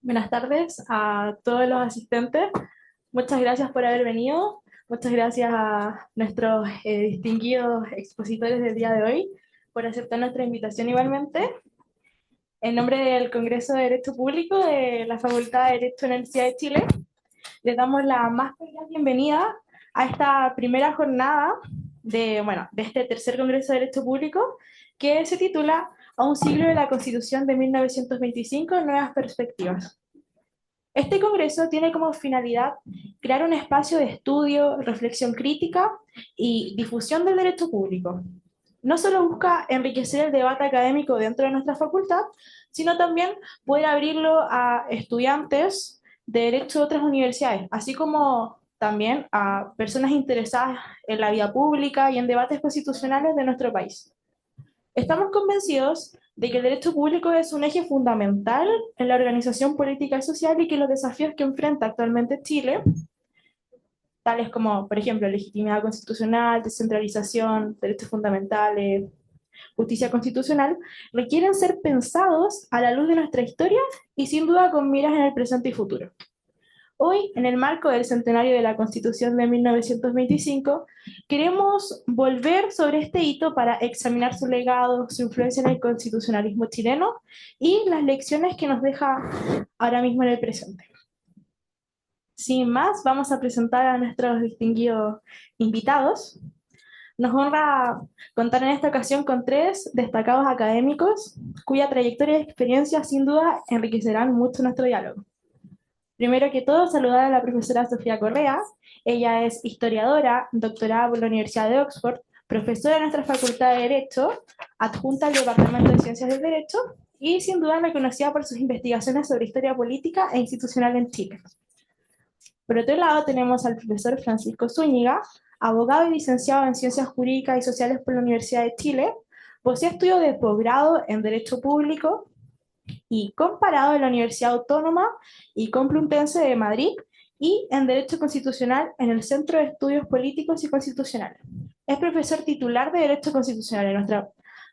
Buenas tardes a todos los asistentes. Muchas gracias por haber venido. Muchas gracias a nuestros distinguidos expositores del día de hoy por aceptar nuestra invitación igualmente. En nombre del Congreso de Derecho Público de la Facultad de Derecho de la Universidad de Chile, les damos la más cordial bienvenida a esta primera jornada de este tercer Congreso de Derecho Público que se titula A un siglo de la Constitución de 1925, Nuevas Perspectivas. Este congreso tiene como finalidad crear un espacio de estudio, reflexión crítica y difusión del derecho público. No solo busca enriquecer el debate académico dentro de nuestra facultad, sino también poder abrirlo a estudiantes de derecho de otras universidades, así como también a personas interesadas en la vida pública y en debates constitucionales de nuestro país. Estamos convencidos de que el derecho público es un eje fundamental en la organización política y social y que los desafíos que enfrenta actualmente Chile, tales como, por ejemplo, legitimidad constitucional, descentralización, derechos fundamentales, justicia constitucional, requieren ser pensados a la luz de nuestra historia y sin duda con miras en el presente y futuro. Hoy, en el marco del centenario de la Constitución de 1925, queremos volver sobre este hito para examinar su legado, su influencia en el constitucionalismo chileno y las lecciones que nos deja ahora mismo en el presente. Sin más, vamos a presentar a nuestros distinguidos invitados. Nos honra contar en esta ocasión con tres destacados académicos cuya trayectoria y experiencia sin duda enriquecerán mucho nuestro diálogo. Primero que todo, saludar a la profesora Sofía Correa. Ella es historiadora, doctorada por la Universidad de Oxford, profesora de nuestra Facultad de Derecho, adjunta al Departamento de Ciencias del Derecho y sin duda reconocida por sus investigaciones sobre historia política e institucional en Chile. Por otro lado, tenemos al profesor Francisco Zúñiga, abogado y licenciado en Ciencias Jurídicas y Sociales por la Universidad de Chile, posee estudios de posgrado en Derecho Público y comparado en la Universidad Autónoma y Complutense de Madrid y en Derecho Constitucional en el Centro de Estudios Políticos y Constitucionales. Es profesor titular de Derecho Constitucional en nuestra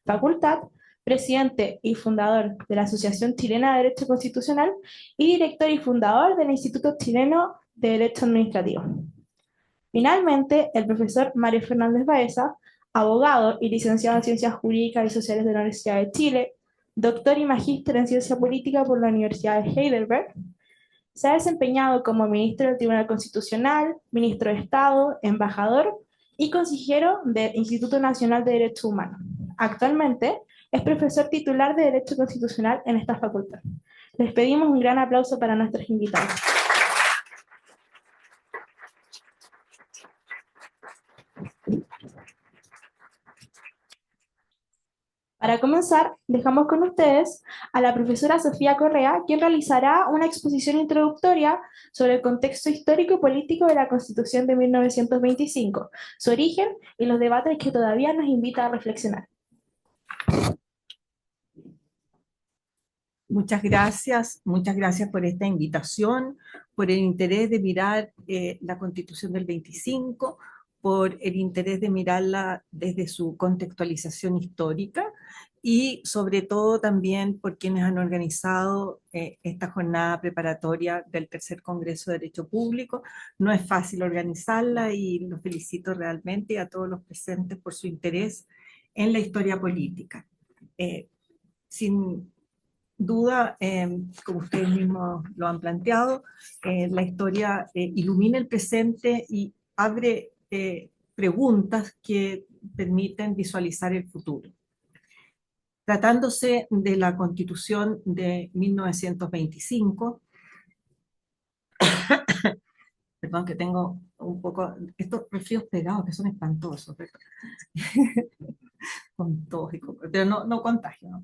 facultad, presidente y fundador de la Asociación Chilena de Derecho Constitucional y director y fundador del Instituto Chileno de Derecho Administrativo. Finalmente, el profesor Mario Fernández Baeza, abogado y licenciado en Ciencias Jurídicas y Sociales de la Universidad de Chile, doctor y magíster en Ciencia Política por la Universidad de Heidelberg, se ha desempeñado como ministro del Tribunal Constitucional, ministro de Estado, embajador y consejero del Instituto Nacional de Derechos Humanos. Actualmente es profesor titular de Derecho Constitucional en esta facultad. Les pedimos un gran aplauso para nuestros invitados. Para comenzar, dejamos con ustedes a la profesora Sofía Correa, quien realizará una exposición introductoria sobre el contexto histórico y político de la Constitución de 1925, su origen y los debates que todavía nos invita a reflexionar. Muchas gracias por esta invitación, por el interés de mirar la Constitución del 25, por el interés de mirarla desde su contextualización histórica y sobre todo también por quienes han organizado esta jornada preparatoria del Tercer Congreso de Derecho Público. No es fácil organizarla y los felicito realmente a todos los presentes por su interés en la historia política. Sin duda, como ustedes mismos lo han planteado, la historia ilumina el presente y abre preguntas que permiten visualizar el futuro. Tratándose de la Constitución de 1925, perdón que tengo un poco, estos resfríos pegados que son espantosos, con tos, pero no contagio. No.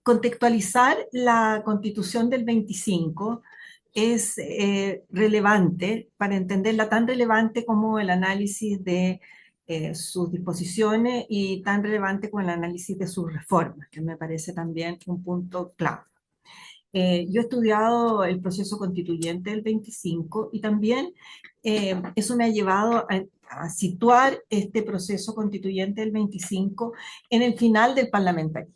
Contextualizar la Constitución del 25 es relevante para entenderla, tan relevante como el análisis de sus disposiciones y tan relevante como el análisis de sus reformas, que me parece también un punto clave. Yo he estudiado el proceso constituyente del 25 y también eso me ha llevado a situar este proceso constituyente del 25 en el final del parlamentarismo.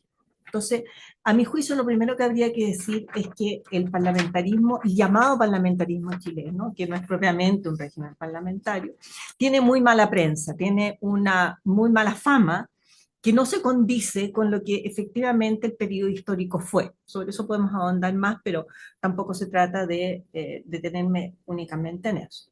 Entonces, a mi juicio, lo primero que habría que decir es que el parlamentarismo, el llamado parlamentarismo chileno, que no es propiamente un régimen parlamentario, tiene muy mala prensa, tiene una muy mala fama, que no se condice con lo que efectivamente el periodo histórico fue. Sobre eso podemos ahondar más, pero tampoco se trata de detenerme únicamente en eso.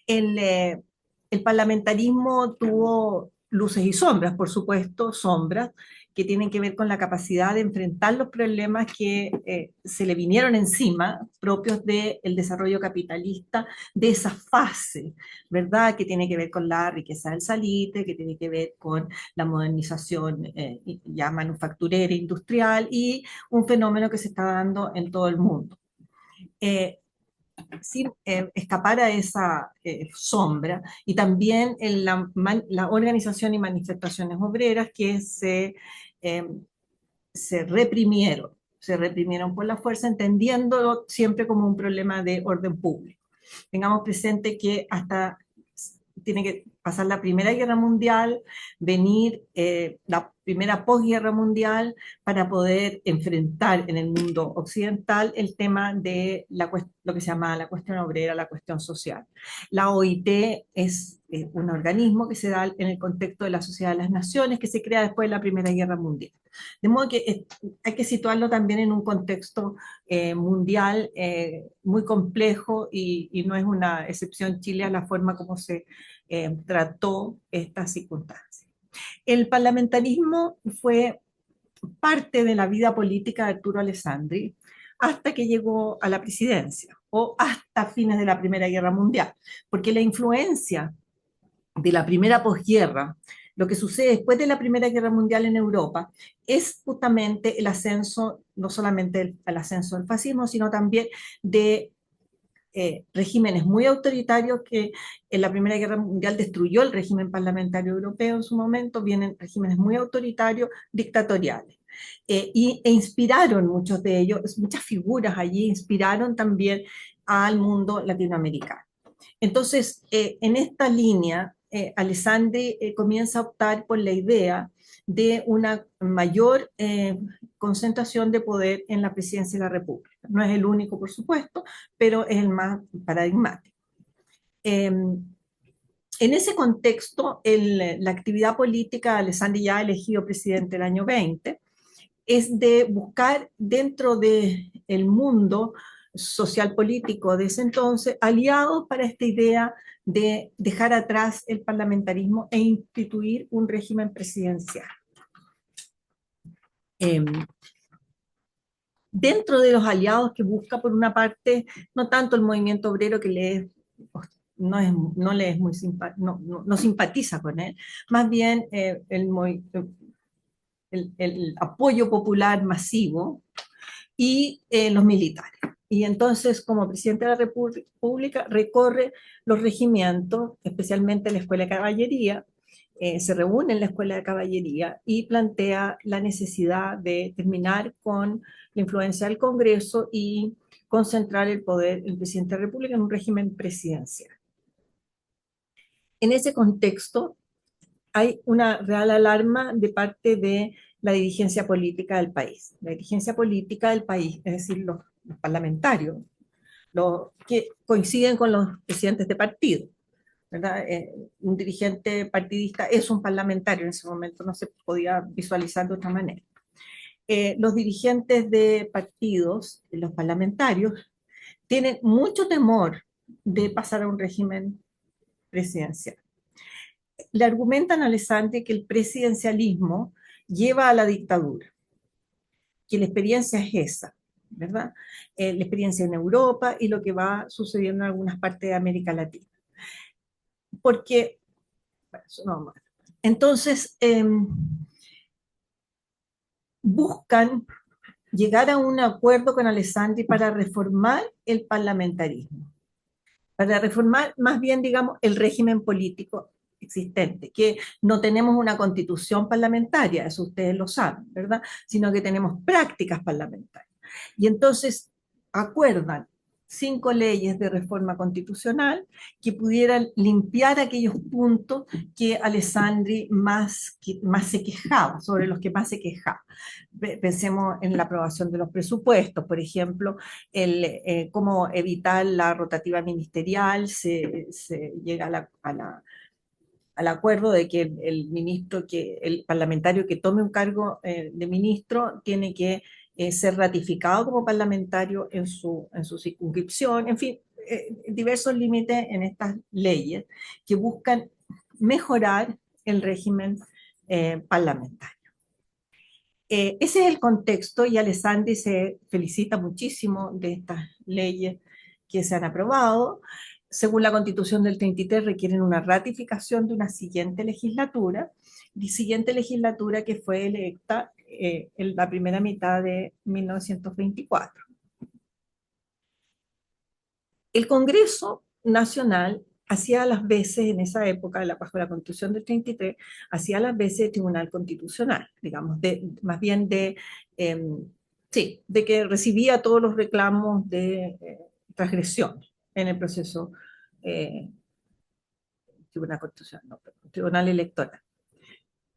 El, eh, el parlamentarismo tuvo luces y sombras, por supuesto, sombras que tienen que ver con la capacidad de enfrentar los problemas que se le vinieron encima, propios del desarrollo capitalista de esa fase, ¿verdad? Que tiene que ver con la riqueza del salitre, que tiene que ver con la modernización ya manufacturera, industrial, y un fenómeno que se está dando en todo el mundo. Sin escapar a esa sombra, y también en la organización y manifestaciones obreras que eh, se reprimieron por la fuerza, entendiéndolo siempre como un problema de orden público. Tengamos presente que hasta tiene que pasar la Primera Guerra Mundial, venir la primera posguerra mundial para poder enfrentar en el mundo occidental el tema de lo que se llama la cuestión obrera, la cuestión social. La OIT es un organismo que se da en el contexto de la Sociedad de las Naciones, que se crea después de la Primera Guerra Mundial. De modo que hay que situarlo también en un contexto mundial muy complejo, y no es una excepción Chile a la forma como se trató estas circunstancias. El parlamentarismo fue parte de la vida política de Arturo Alessandri hasta que llegó a la presidencia, o hasta fines de la Primera Guerra Mundial, porque la influencia de la primera posguerra, lo que sucede después de la Primera Guerra Mundial en Europa, es justamente el ascenso, no solamente el ascenso del fascismo, sino también de regímenes muy autoritarios que en la Primera Guerra Mundial destruyó el régimen parlamentario europeo en su momento. Vienen regímenes muy autoritarios, dictatoriales. E inspiraron muchos de ellos, muchas figuras allí inspiraron también al mundo latinoamericano. Entonces, en esta línea, Alessandri comienza a optar por la idea de una mayor concentración de poder en la presidencia de la República. No es el único, por supuesto, pero es el más paradigmático. En ese contexto, la actividad política, Alessandri ya elegido presidente el año 20, es de buscar dentro del mundo social político de ese entonces aliados para esta idea de dejar atrás el parlamentarismo e instituir un régimen presidencial. Dentro de los aliados que busca, por una parte, no tanto el movimiento obrero, que no simpatiza con él, más bien el apoyo popular masivo y los militares. Y entonces, como presidente de la República, recorre los regimientos, especialmente la Escuela de Caballería, se reúne en la Escuela de Caballería y plantea la necesidad de terminar con la influencia del Congreso y concentrar el poder del presidente de la República en un régimen presidencial. En ese contexto, hay una real alarma de parte de la dirigencia política del país. La dirigencia política del país, es decir, los parlamentarios, los que coinciden con los presidentes de partido, ¿verdad? Un dirigente partidista es un parlamentario, en ese momento no se podía visualizar de otra manera. Los dirigentes de partidos, los parlamentarios, tienen mucho temor de pasar a un régimen presidencial. Le argumentan a Alessandri que el presidencialismo lleva a la dictadura, que la experiencia es esa, ¿verdad? La experiencia en Europa y lo que va sucediendo en algunas partes de América Latina. Porque, bueno, eso no, entonces, buscan llegar a un acuerdo con Alessandri para reformar el parlamentarismo, para reformar más bien, digamos, el régimen político existente, que no tenemos una constitución parlamentaria, eso ustedes lo saben, ¿verdad? Sino que tenemos prácticas parlamentarias. Y entonces acuerdan 5 leyes de reforma constitucional que pudieran limpiar aquellos puntos que Alessandri más se quejaba, sobre los que más se quejaba. Pensemos en la aprobación de los presupuestos, por ejemplo, cómo evitar la rotativa ministerial, se llega al acuerdo de que el parlamentario que tome un cargo de ministro tiene que ser ratificado como parlamentario en su circunscripción, en fin, diversos límites en estas leyes que buscan mejorar el régimen parlamentario. Ese es el contexto y Alessandri se felicita muchísimo de estas leyes que se han aprobado. Según la Constitución del 33 requieren una ratificación de una siguiente legislatura, y siguiente legislatura que fue electa en la primera mitad de 1924. El Congreso Nacional hacía las veces, en esa época, bajo la Constitución del 33, hacía las veces de Tribunal Constitucional, digamos, más bien sí, de que recibía todos los reclamos de transgresión en el proceso Tribunal Constitucional, no, perdón, Tribunal Electoral,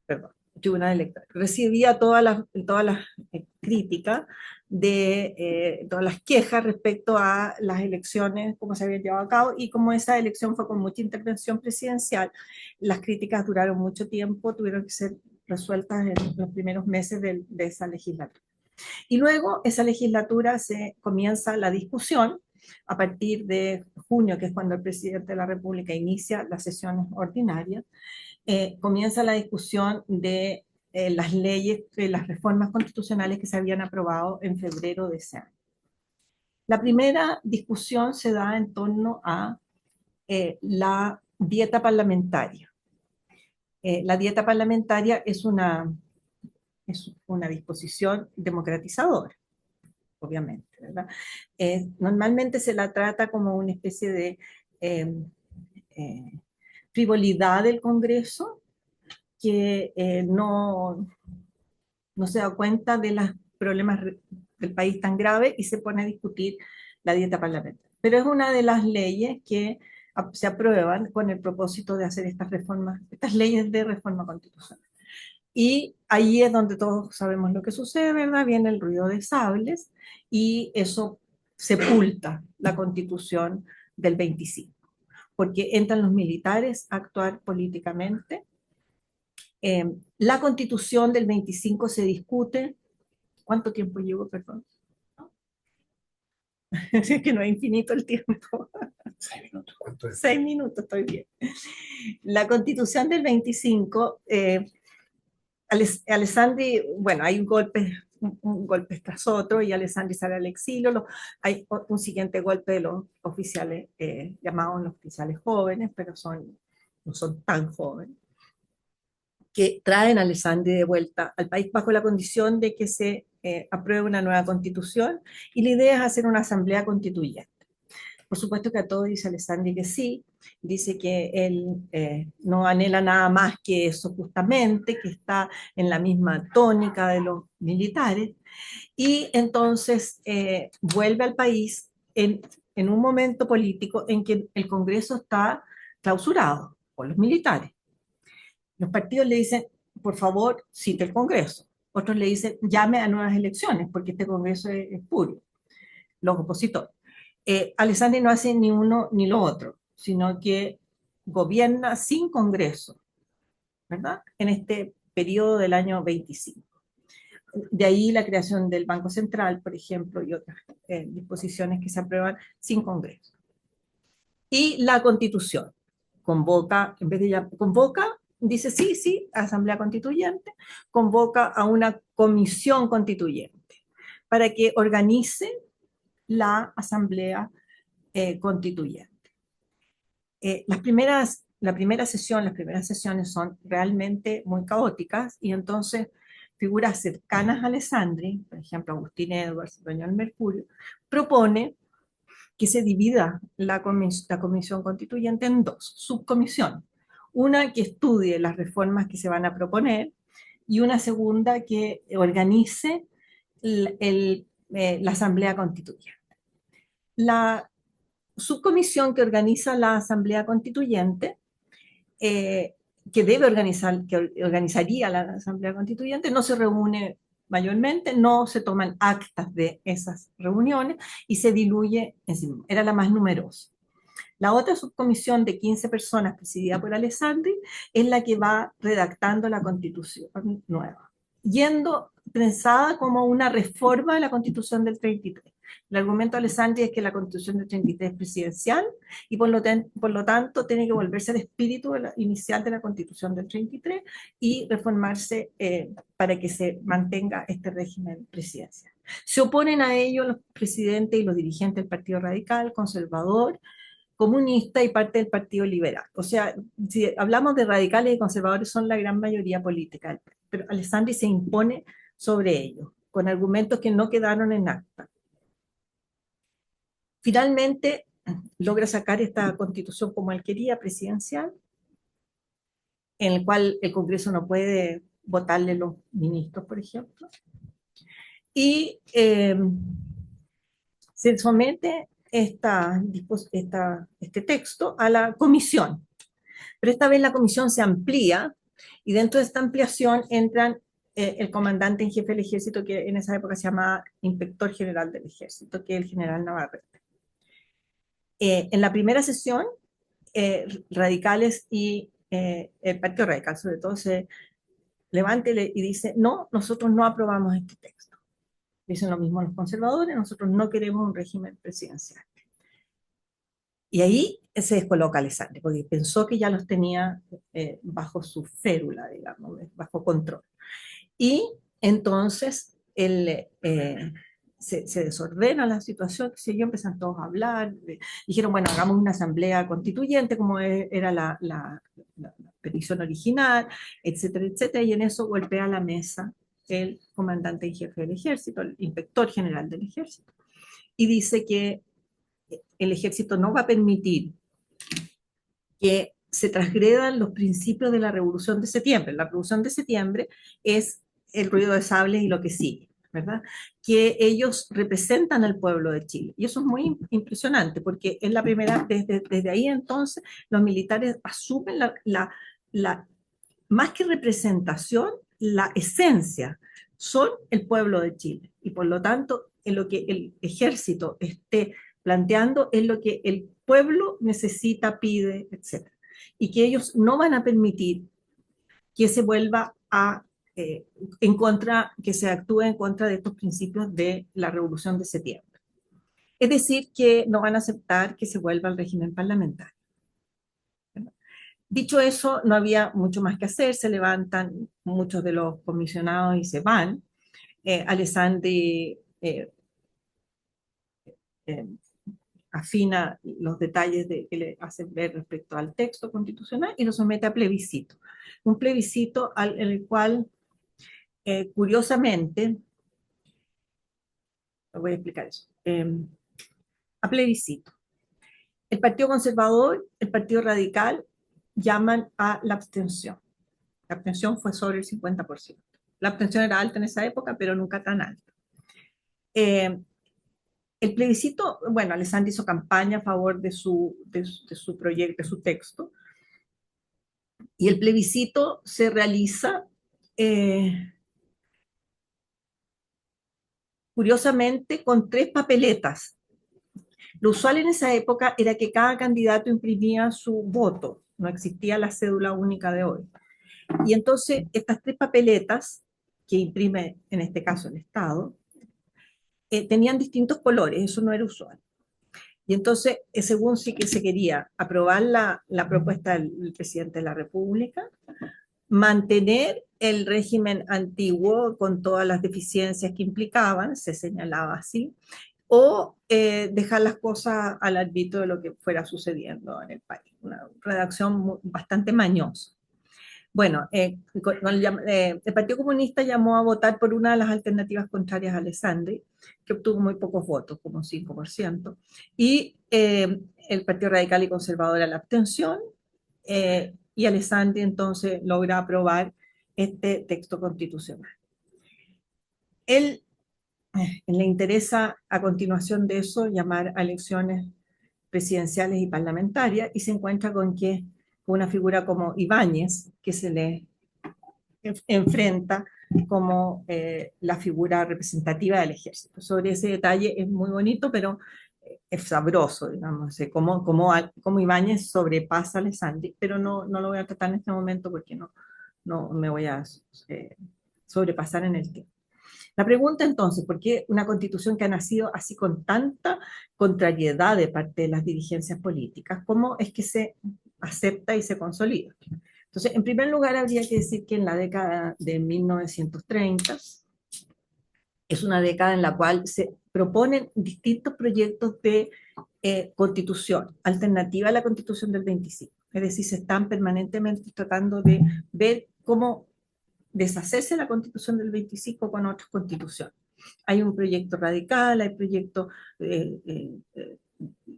perdón, Tribunal Electoral. Recibía todas las críticas todas las quejas respecto a las elecciones, cómo se habían llevado a cabo, y como esa elección fue con mucha intervención presidencial, las críticas duraron mucho tiempo, tuvieron que ser resueltas en los primeros meses de esa legislatura. Y luego esa legislatura comienza la discusión a partir de junio, que es cuando el presidente de la República inicia las sesiones ordinarias, comienza la discusión de las leyes, de las reformas constitucionales que se habían aprobado en febrero de ese año. La primera discusión se da en torno a la dieta parlamentaria. La dieta parlamentaria es una disposición democratizadora, obviamente, ¿verdad? Normalmente se la trata como una especie de frivolidad del Congreso que no se da cuenta de los problemas del país tan grave y se pone a discutir la dieta parlamentaria. Pero es una de las leyes que se aprueban con el propósito de hacer estas reformas, estas leyes de reforma constitucional. Y ahí es donde todos sabemos lo que sucede, ¿verdad? Viene el ruido de sables y eso sepulta la Constitución del 25, porque entran los militares a actuar políticamente. La Constitución del 25 se discute. ¿Cuánto tiempo llevo, perdón? Es que no es infinito el tiempo. 6 minutos. ¿Cuánto es? 6 minutos, estoy bien. La Constitución del 25, Alessandri, bueno, hay un golpe tras otro y Alessandri sale al exilio. Hay un siguiente golpe de los oficiales, llamados los oficiales jóvenes, pero no son tan jóvenes, que traen a Alessandri de vuelta al país bajo la condición de que se apruebe una nueva constitución, y la idea es hacer una asamblea constituyente. Por supuesto que a todo dice Alessandri que sí, dice que él no anhela nada más que eso justamente, que está en la misma tónica de los militares, y entonces vuelve al país en un momento político en que el Congreso está clausurado por los militares. Los partidos le dicen, por favor, cite el Congreso. Otros le dicen, llame a nuevas elecciones, porque este Congreso es puro, los opositores. Alessandri no hace ni uno ni lo otro, sino que gobierna sin Congreso, ¿verdad? En este periodo del año 25. De ahí la creación del Banco Central, por ejemplo, y otras disposiciones que se aprueban sin Congreso. Y la Constitución convoca, en vez de convoca, dice sí, Asamblea Constituyente, convoca a una comisión constituyente para que organice la Asamblea Constituyente. Las primeras sesiones son realmente muy caóticas, y entonces figuras cercanas a Alessandri, por ejemplo Agustín Edwards, Doña Mercurio, propone que se divida la comisión constituyente en 2 subcomisiones. Una que estudie las reformas que se van a proponer y una segunda que organice la Asamblea Constituyente. La subcomisión que organiza la Asamblea Constituyente, que organizaría la Asamblea Constituyente, no se reúne mayormente, no se toman actas de esas reuniones y se diluye en sí mismo. Era la más numerosa. La otra subcomisión de 15 personas presidida por Alessandri es la que va redactando la constitución nueva, pensada como una reforma de la constitución del 33. El argumento de Alessandri es que la constitución del 33 es presidencial y por lo tanto tiene que volverse el espíritu inicial de la constitución del 33 y reformarse para que se mantenga este régimen presidencial. Se oponen a ello los presidentes y los dirigentes del Partido Radical, Conservador, Comunista y parte del Partido Liberal. O sea, si hablamos de radicales y conservadores, son la gran mayoría política, pero Alessandri se impone sobre ellos, con argumentos que no quedaron en acta. Finalmente, logra sacar esta constitución como él quería, presidencial, en el cual el Congreso no puede votarle los ministros, por ejemplo, y se somete este texto a la comisión. Pero esta vez la comisión se amplía y dentro de esta ampliación entran el comandante en jefe del ejército, que en esa época se llamaba inspector general del ejército, que es el general Navarrete. En la primera sesión, radicales y el Partido Radical sobre todo se levanta y dice, no, nosotros no aprobamos este texto. Dicen lo mismo los conservadores, nosotros no queremos un régimen presidencial. Y ahí se descoloca Alessandri, porque pensó que ya los tenía bajo su férula, digamos, bajo control. Y entonces él, se desordena la situación, que yo empezaron todos a hablar, dijeron, bueno, hagamos una asamblea constituyente, como era la petición original, etcétera, etcétera, y en eso golpea la mesa el comandante en jefe del ejército, el inspector general del ejército, y dice que el ejército no va a permitir que se transgredan los principios de la Revolución de Septiembre. La Revolución de Septiembre es el ruido de sables y lo que sigue, ¿verdad? Que ellos representan al pueblo de Chile. Y eso es muy impresionante, porque es la primera, desde ahí entonces, los militares asumen más que representación, la esencia, son el pueblo de Chile. Y por lo tanto, en lo que el ejército esté planteando es lo que el pueblo necesita, pide, etc. Y que ellos no van a permitir que se vuelva a que se actúe en contra de estos principios de la Revolución de Septiembre. Es decir, que no van a aceptar que se vuelva al régimen parlamentario. Dicho eso, no había mucho más que hacer, se levantan muchos de los comisionados y se van. Alessandri afina los detalles que le hacen ver respecto al texto constitucional y lo somete a plebiscito. Un plebiscito en el cual, curiosamente, voy a explicar eso, a plebiscito. El Partido Conservador, el Partido Radical, llaman a la abstención. La abstención fue sobre el 50%. La abstención era alta en esa época, pero nunca tan alta. El plebiscito, bueno, Alessandri hizo campaña a favor de su proyecto, de su texto, y el plebiscito se realiza, curiosamente, con 3 papeletas. Lo usual en esa época era que cada candidato imprimía su voto, no existía la cédula única de hoy. Y entonces estas 3 papeletas, que imprime en este caso el Estado, tenían distintos colores, eso no era usual. Y entonces, según sí que se quería aprobar la propuesta del presidente de la República, mantener el régimen antiguo con todas las deficiencias que implicaban, se señalaba así, o dejar las cosas al arbitrio de lo que fuera sucediendo en el país. Una redacción bastante mañosa. Bueno, el Partido Comunista llamó a votar por una de las alternativas contrarias a Alessandri, que obtuvo muy pocos votos, como 5%, y el Partido Radical y Conservador a la abstención, y Alessandri entonces logra aprobar este texto constitucional. le interesa a continuación de eso llamar a elecciones presidenciales y parlamentarias y se encuentra con que una figura como Ibáñez, que se le enfrenta como la figura representativa del ejército. Sobre ese detalle es muy bonito, pero es sabroso, digamos, cómo Ibáñez sobrepasa a Alessandri, pero no lo voy a tratar en este momento porque no me voy a sobrepasar en el tiempo. La pregunta entonces, ¿por qué una constitución que ha nacido así con tanta contrariedad de parte de las dirigencias políticas, cómo es que se acepta y se consolida? Entonces, en primer lugar, habría que decir que en la década de 1930 es una década en la cual se proponen distintos proyectos de constitución, alternativa a la constitución del 25. Es decir, se están permanentemente tratando de ver cómo deshacerse de la constitución del 25 con otras constituciones. Hay un proyecto radical, hay proyectos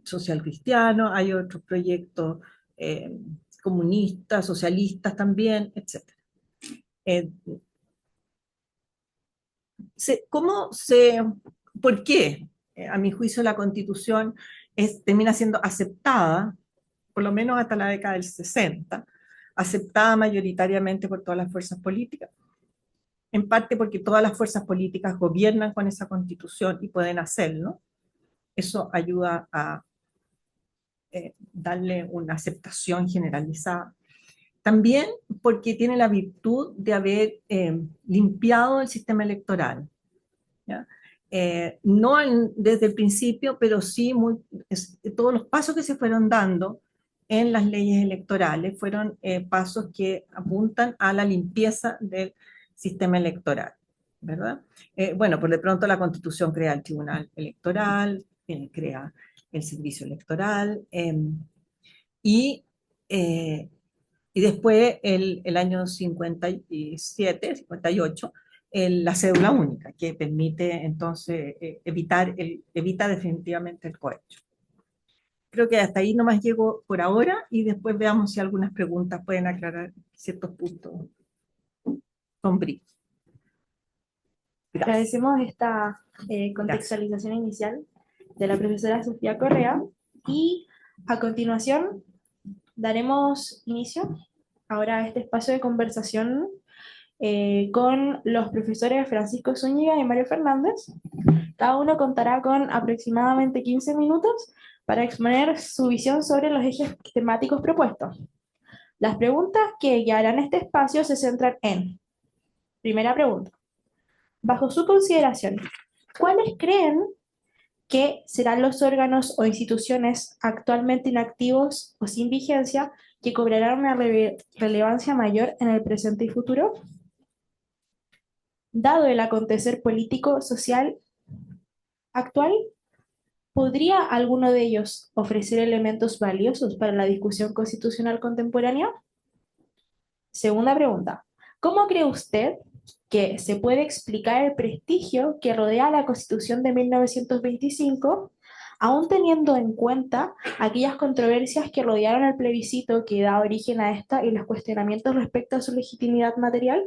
social cristiano, hay otros proyectos comunistas, socialistas también, etc. Eh, ¿Por qué? A mi juicio la Constitución termina siendo aceptada, por lo menos hasta la década del 60, aceptada mayoritariamente por todas las fuerzas políticas, en parte porque todas las fuerzas políticas gobiernan con esa Constitución y pueden hacerlo. Eso ayuda a darle una aceptación generalizada. También porque tiene la virtud de haber limpiado el sistema electoral. ¿Ya? No desde el principio, pero sí todos los pasos que se fueron dando en las leyes electorales fueron pasos que apuntan a la limpieza del sistema electoral, ¿verdad? Bueno, por de pronto la Constitución crea el Tribunal Electoral, crea el Servicio Electoral, y, eh, y después el año 57, 58, la cédula única, que permite entonces evita definitivamente el cohecho. Creo que hasta ahí nomás llego por ahora y después veamos si algunas preguntas pueden aclarar ciertos puntos sombríos. Agradecemos esta contextualización inicial de la profesora Sofía Correa y a continuación daremos inicio ahora a este espacio de conversación con los profesores Francisco Zúñiga y Mario Fernández. Cada uno contará con aproximadamente 15 minutos para exponer su visión sobre los ejes temáticos propuestos. Las preguntas que guiarán este espacio se centran en: primera pregunta, bajo su consideración, ¿cuáles creen que serán los órganos o instituciones actualmente inactivos o sin vigencia que cobrarán una relevancia mayor en el presente y futuro? Dado el acontecer político, social actual, ¿podría alguno de ellos ofrecer elementos valiosos para la discusión constitucional contemporánea? Segunda pregunta, ¿cómo cree usted que se puede explicar el prestigio que rodea a la Constitución de 1925, aún teniendo en cuenta aquellas controversias que rodearon el plebiscito que da origen a esta y los cuestionamientos respecto a su legitimidad material?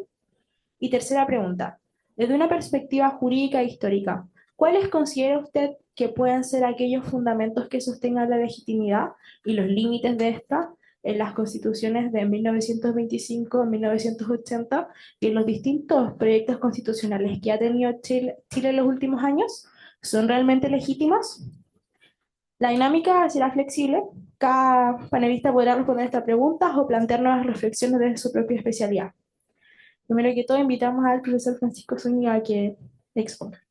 Y tercera pregunta, desde una perspectiva jurídica e histórica, ¿cuáles considera usted que pueden ser aquellos fundamentos que sostengan la legitimidad y los límites de esta en las constituciones de 1925, 1980 y en los distintos proyectos constitucionales que ha tenido Chile en los últimos años? ¿Son realmente legítimas? La dinámica será flexible. Cada panelista podrá responder estas preguntas o plantear nuevas reflexiones desde su propia especialidad. Primero que todo, invitamos al profesor Francisco Zúñiga a que exponga.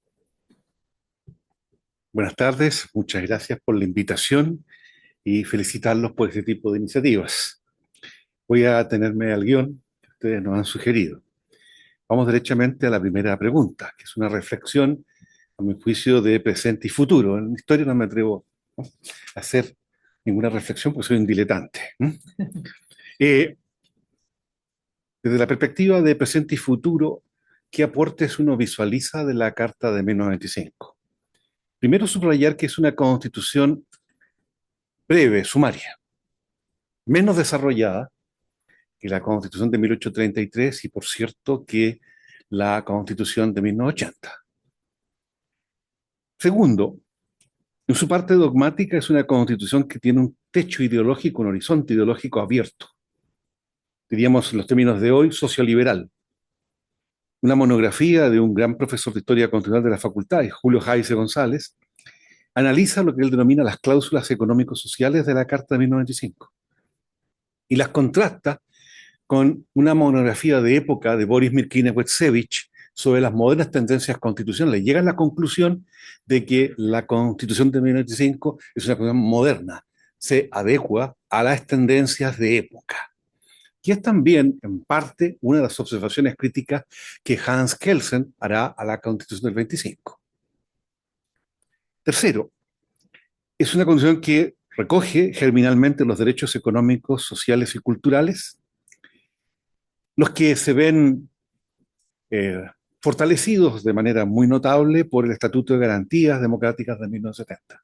Buenas tardes, muchas gracias por la invitación y felicitarlos por este tipo de iniciativas. Voy a atenerme al guión que ustedes nos han sugerido. Vamos derechamente a la primera pregunta, que es una reflexión, a mi juicio, de presente y futuro. En historia no me atrevo a hacer ninguna reflexión porque soy un diletante. Desde la perspectiva de presente y futuro, ¿qué aportes uno visualiza de la Carta de 1995? Primero, subrayar que es una constitución breve, sumaria, menos desarrollada que la constitución de 1833 y, por cierto, que la constitución de 1980. Segundo, en su parte dogmática es una constitución que tiene un techo ideológico, un horizonte ideológico abierto. Diríamos en los términos de hoy, socioliberal. Una monografía de un gran profesor de historia constitucional de la facultad, Julio Jaise González, analiza lo que él denomina las cláusulas económico-sociales de la Carta de 1995 y las contrasta con una monografía de época de Boris Mirkinewicz sobre las modernas tendencias constitucionales. Llega a la conclusión de que la Constitución de 1995 es una constitución moderna, se adecua a las tendencias de época. Y es también, en parte, una de las observaciones críticas que Hans Kelsen hará a la Constitución del 25. Tercero, es una constitución que recoge germinalmente los derechos económicos, sociales y culturales, los que se ven fortalecidos de manera muy notable por el Estatuto de Garantías Democráticas de 1970.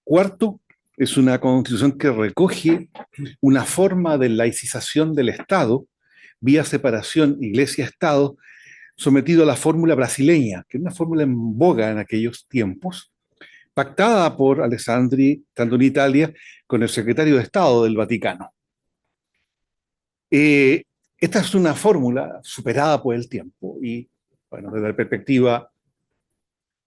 Cuarto, es una constitución que recoge una forma de laicización del Estado vía separación iglesia-Estado sometido a la fórmula brasileña, que es una fórmula en boga en aquellos tiempos, pactada por Alessandri, tanto en Italia, con el secretario de Estado del Vaticano. Esta es una fórmula superada por el tiempo y, bueno, desde la perspectiva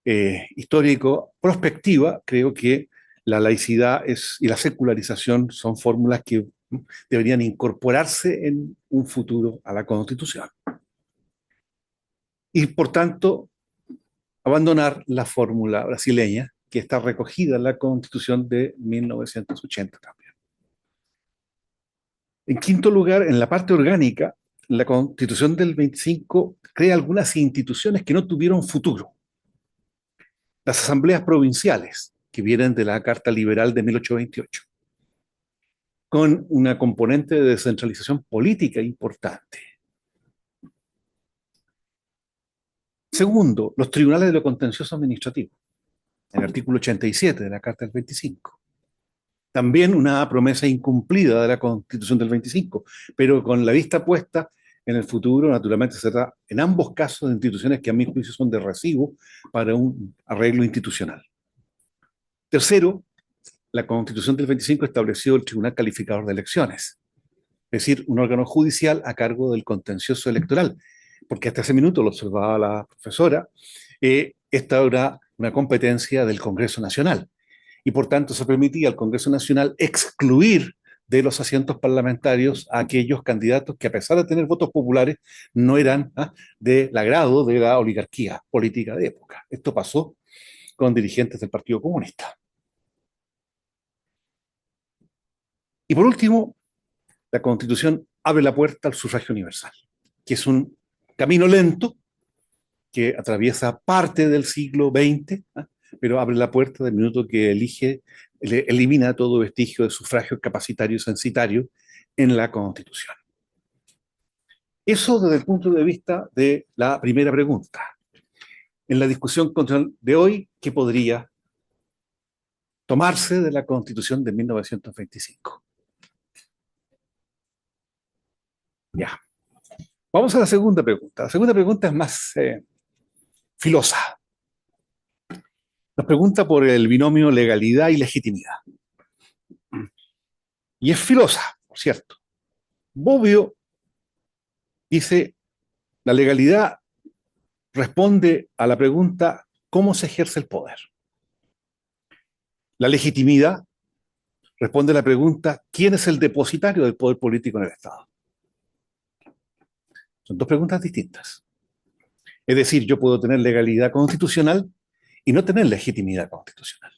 histórico-prospectiva, creo que la laicidad y la secularización son fórmulas que deberían incorporarse en un futuro a la Constitución. Y, por tanto, abandonar la fórmula brasileña que está recogida en la Constitución de 1980 también. En quinto lugar, en la parte orgánica, la Constitución del 25 crea algunas instituciones que no tuvieron futuro. Las asambleas provinciales, que vienen de la Carta Liberal de 1828, con una componente de descentralización política importante. Segundo, los tribunales de lo contencioso administrativo, en el artículo 87 de la Carta del 25. También una promesa incumplida de la Constitución del 25, pero con la vista puesta en el futuro, naturalmente se trata en ambos casos de instituciones que a mi juicio son de recibo para un arreglo institucional. Tercero, la Constitución del 25 estableció el Tribunal Calificador de Elecciones, es decir, un órgano judicial a cargo del contencioso electoral, porque hasta ese minuto, lo observaba la profesora, esta era una competencia del Congreso Nacional, y por tanto se permitía al Congreso Nacional excluir de los asientos parlamentarios a aquellos candidatos que, a pesar de tener votos populares, no eran del agrado de la oligarquía política de época. Esto pasó con dirigentes del Partido Comunista. Y por último, la Constitución abre la puerta al sufragio universal, que es un camino lento que atraviesa parte del siglo XX, pero abre la puerta del minuto que elimina todo vestigio de sufragio capacitario y censitario en la Constitución. Eso desde el punto de vista de la primera pregunta. En la discusión de hoy, ¿qué podría tomarse de la Constitución de 1925? Ya. Vamos a la segunda pregunta. La segunda pregunta es más filosa. Nos pregunta por el binomio legalidad y legitimidad. Y es filosa, por cierto. Bobbio dice, la legalidad responde a la pregunta, ¿cómo se ejerce el poder? La legitimidad responde a la pregunta, ¿quién es el depositario del poder político en el Estado? Son dos preguntas distintas. Es decir, yo puedo tener legalidad constitucional y no tener legitimidad constitucional.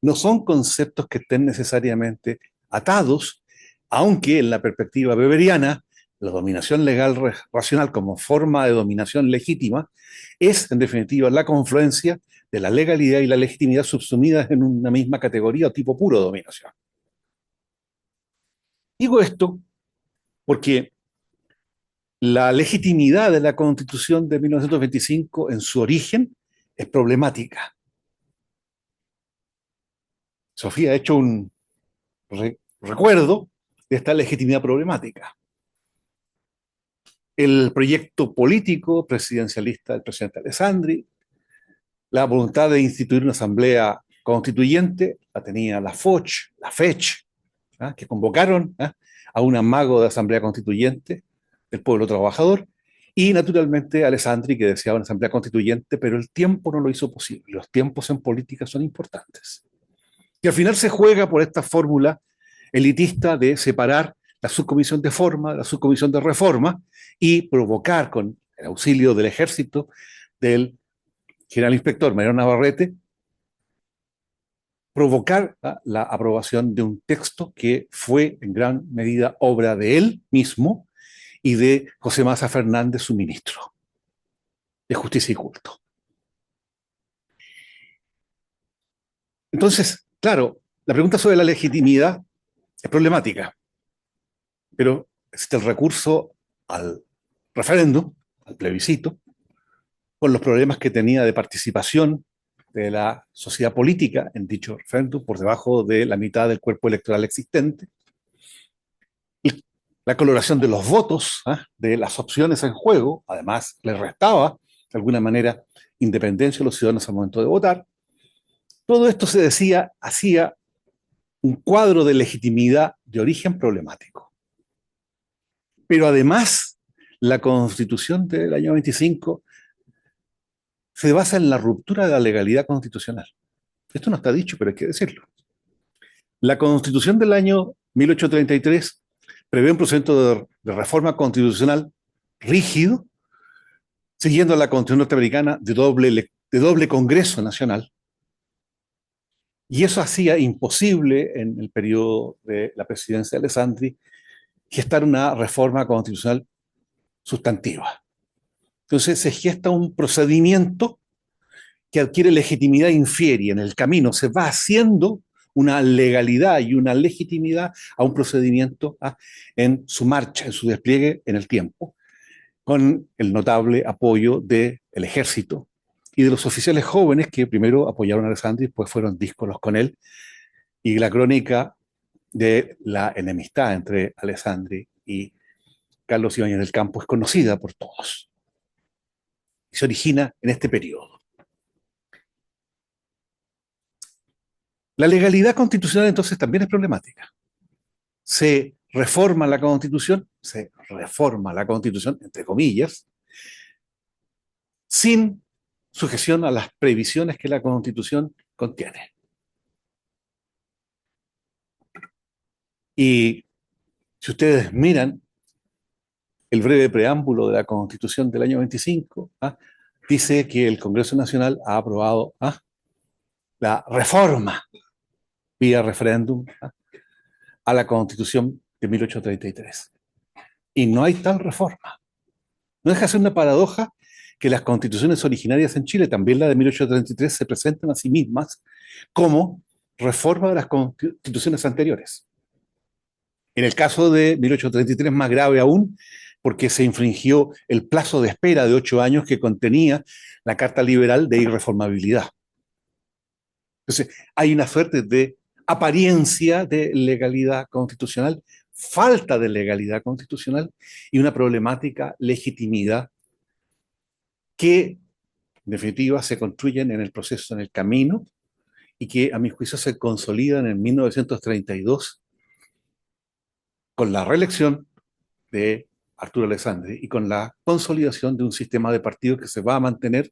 No son conceptos que estén necesariamente atados, aunque en la perspectiva weberiana, la dominación legal racional como forma de dominación legítima es, en definitiva, la confluencia de la legalidad y la legitimidad subsumidas en una misma categoría o tipo puro de dominación. Digo esto porque la legitimidad de la Constitución de 1925 en su origen es problemática. Sofía ha hecho un recuerdo de esta legitimidad problemática. el proyecto político presidencialista del presidente Alessandri, la voluntad de instituir una asamblea constituyente, la tenía la Foch, la Fech, ¿ah? Que convocaron, ¿ah? A un amago de asamblea constituyente del pueblo trabajador, y naturalmente Alessandri, que deseaba una asamblea constituyente, pero el tiempo no lo hizo posible. Los tiempos en política son importantes. Y al final se juega por esta fórmula elitista de separar la subcomisión de forma, la subcomisión de reforma, y provocar con el auxilio del ejército, del general inspector Mariano Navarrete, provocar la aprobación de un texto que fue en gran medida obra de él mismo y de José Maza Fernández, su ministro de Justicia y Culto. Entonces, claro, la pregunta sobre la legitimidad es problemática, pero existe el recurso al referéndum, al plebiscito, con los problemas que tenía de participación de la sociedad política en dicho referéndum, por debajo de la mitad del cuerpo electoral existente, y la coloración de los votos, de las opciones en juego, además le restaba de alguna manera independencia a los ciudadanos al momento de votar. Todo esto se decía, hacía un cuadro de legitimidad de origen problemático. Pero además, la Constitución del año 25 se basa en la ruptura de la legalidad constitucional. Esto no está dicho, pero hay que decirlo. La Constitución del año 1833 prevé un procedimiento de reforma constitucional rígido, siguiendo la Constitución norteamericana de doble Congreso Nacional, y eso hacía imposible en el periodo de la presidencia de Alessandri gestar una reforma constitucional sustantiva. Entonces se gesta un procedimiento que adquiere legitimidad infiere y en el camino se va haciendo una legalidad y una legitimidad a un procedimiento en su marcha, en su despliegue en el tiempo, con el notable apoyo del ejército y de los oficiales jóvenes que primero apoyaron a Alessandri y después fueron díscolos con él, y la crónica de la enemistad entre Alessandri y Carlos Ibáñez del Campo es conocida por todos. Y se origina en este periodo. La legalidad constitucional entonces también es problemática. Se reforma la Constitución, entre comillas, sin sujeción a las previsiones que la Constitución contiene. Y si ustedes miran el breve preámbulo de la Constitución del año 25, dice que el Congreso Nacional ha aprobado la reforma vía referéndum a la Constitución de 1833. Y no hay tal reforma. No deja de ser una paradoja que las constituciones originarias en Chile, también la de 1833, se presentan a sí mismas como reforma de las constituciones anteriores. En el caso de 1833, más grave aún, porque se infringió el plazo de espera de 8 años que contenía la Carta Liberal de Irreformabilidad. Entonces, hay una suerte de apariencia de legalidad constitucional, falta de legalidad constitucional y una problemática legitimidad que, en definitiva, se construyen en el proceso, en el camino, y que, a mi juicio, se consolidan en 1932 con la reelección de Arturo Alessandri y con la consolidación de un sistema de partidos que se va a mantener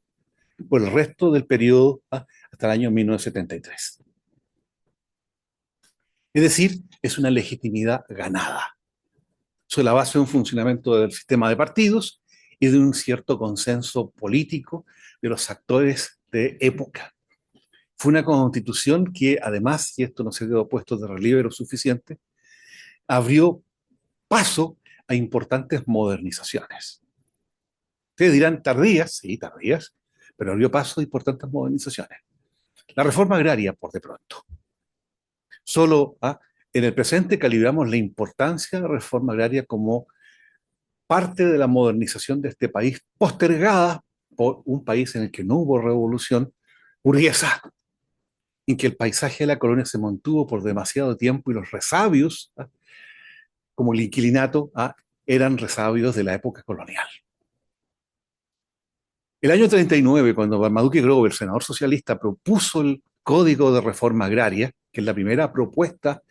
por el resto del periodo hasta el año 1973. Es decir, es una legitimidad ganada sobre la base de un funcionamiento del sistema de partidos y de un cierto consenso político de los actores de época. Fue una constitución que, además, y esto no se quedó puesto de relieve lo suficiente, abrió paso a importantes modernizaciones. Ustedes dirán tardías, sí, tardías, pero abrió paso a importantes modernizaciones. La reforma agraria, por de pronto. Solo en el presente calibramos la importancia de la reforma agraria como parte de la modernización de este país, postergada por un país en el que no hubo revolución burguesa, en que el paisaje de la colonia se mantuvo por demasiado tiempo y los resabios, como el inquilinato, eran resabios de la época colonial. El año 39, cuando Marmaduke Grover, senador socialista, propuso el Código de Reforma Agraria, que es la primera propuesta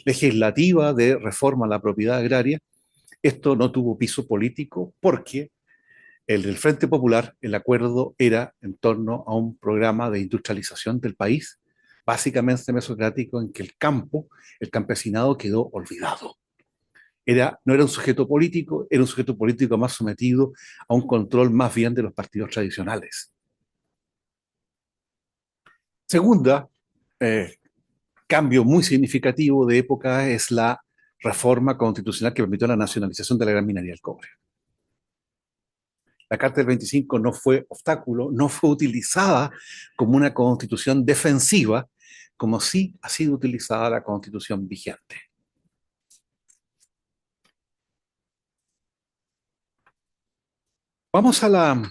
legislativa de reforma a la propiedad agraria, esto no tuvo piso político porque el del Frente Popular, el acuerdo era en torno a un programa de industrialización del país, básicamente mesocrático, en que el campo, el campesinado quedó olvidado. No era un sujeto político, era un sujeto político más sometido a un control más bien de los partidos tradicionales. Segunda, cambio muy significativo de época es la reforma constitucional que permitió la nacionalización de la gran minería del cobre. La Carta del 25 no fue obstáculo, no fue utilizada como una constitución defensiva, como sí ha sido utilizada la constitución vigente. Vamos a la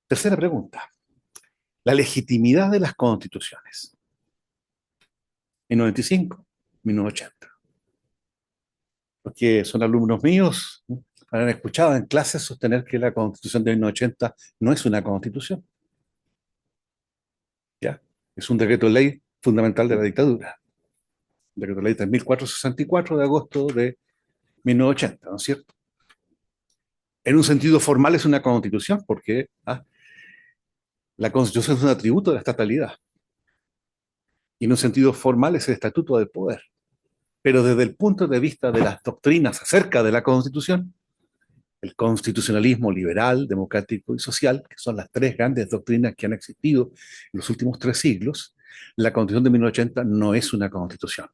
tercera pregunta. La legitimidad de las constituciones. 1995, 1980. Los que son alumnos míos han escuchado en clases sostener que la Constitución de 1980 no es una constitución. ¿Ya? Es un decreto de ley fundamental de la dictadura. Decreto de ley 3464 de agosto de 1980, ¿no es cierto? En un sentido formal es una constitución porque la constitución es un atributo de la estatalidad. Y en un sentido formal es el estatuto del poder. Pero desde el punto de vista de las doctrinas acerca de la constitución, el constitucionalismo liberal, democrático y social, que son las tres grandes doctrinas que han existido en los últimos 3 siglos, la Constitución de 1980 no es una constitución.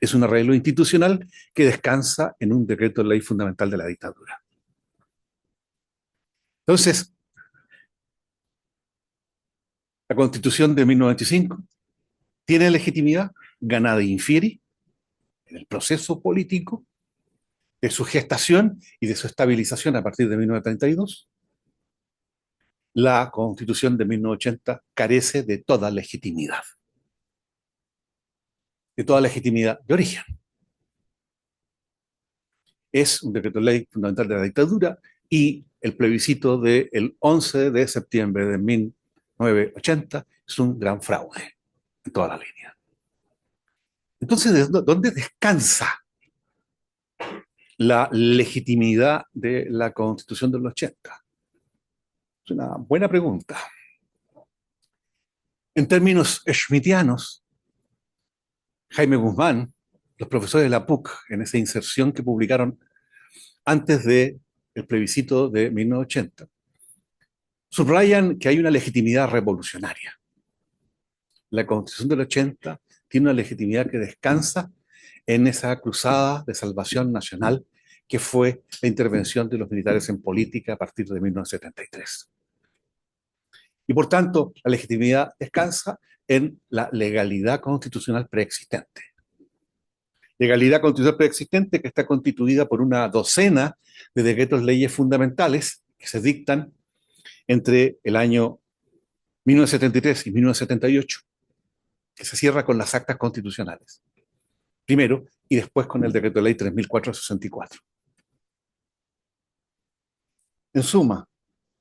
Es un arreglo institucional que descansa en un decreto de ley fundamental de la dictadura. Entonces, la Constitución de 1995 tiene legitimidad ganada infieri en el proceso político de su gestación y de su estabilización a partir de 1932. La Constitución de 1980 carece de toda legitimidad de origen. Es un decreto de ley fundamental de la dictadura y el plebiscito del 11 de septiembre de 1980 es un gran fraude en toda la línea. Entonces, ¿de dónde descansa la legitimidad de la Constitución del 80? Es una buena pregunta. En términos schmittianos, Jaime Guzmán, los profesores de la PUC, en esa inserción que publicaron antes del plebiscito de 1980, subrayan que hay una legitimidad revolucionaria. La Constitución del 80 tiene una legitimidad que descansa en esa cruzada de salvación nacional que fue la intervención de los militares en política a partir de 1973. Y por tanto, la legitimidad descansa en la legalidad constitucional preexistente. Legalidad constitucional preexistente que está constituida por una docena de decretos leyes fundamentales que se dictan entre el año 1973 y 1978, que se cierra con las actas constitucionales, primero, y después con el decreto de ley 3464. En suma,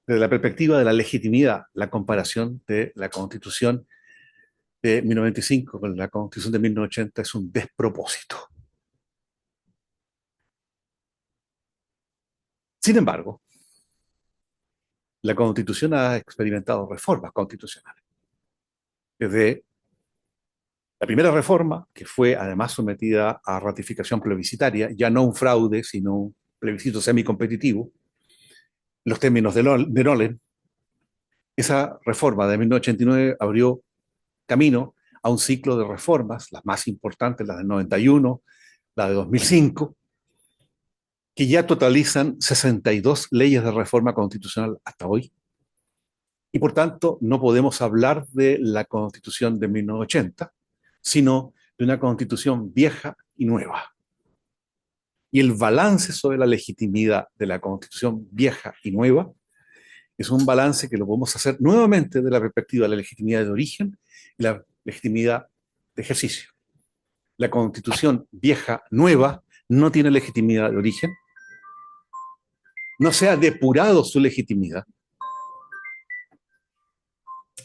desde la perspectiva de la legitimidad, la comparación de la Constitución de 1995 con la Constitución de 1980 es un despropósito. Sin embargo, la Constitución ha experimentado reformas constitucionales. Desde la primera reforma, que fue además sometida a ratificación plebiscitaria, ya no un fraude, sino un plebiscito semicompetitivo, los términos de Nolen, esa reforma de 1989 abrió camino a un ciclo de reformas, las más importantes, las del 91, la de 2005, que ya totalizan 62 leyes de reforma constitucional hasta hoy. Y por tanto, no podemos hablar de la Constitución de 1980, sino de una Constitución vieja y nueva. Y el balance sobre la legitimidad de la Constitución vieja y nueva es un balance que lo podemos hacer nuevamente de la perspectiva de la legitimidad de origen y la legitimidad de ejercicio. La Constitución vieja nueva no tiene legitimidad de origen, no se ha depurado su legitimidad,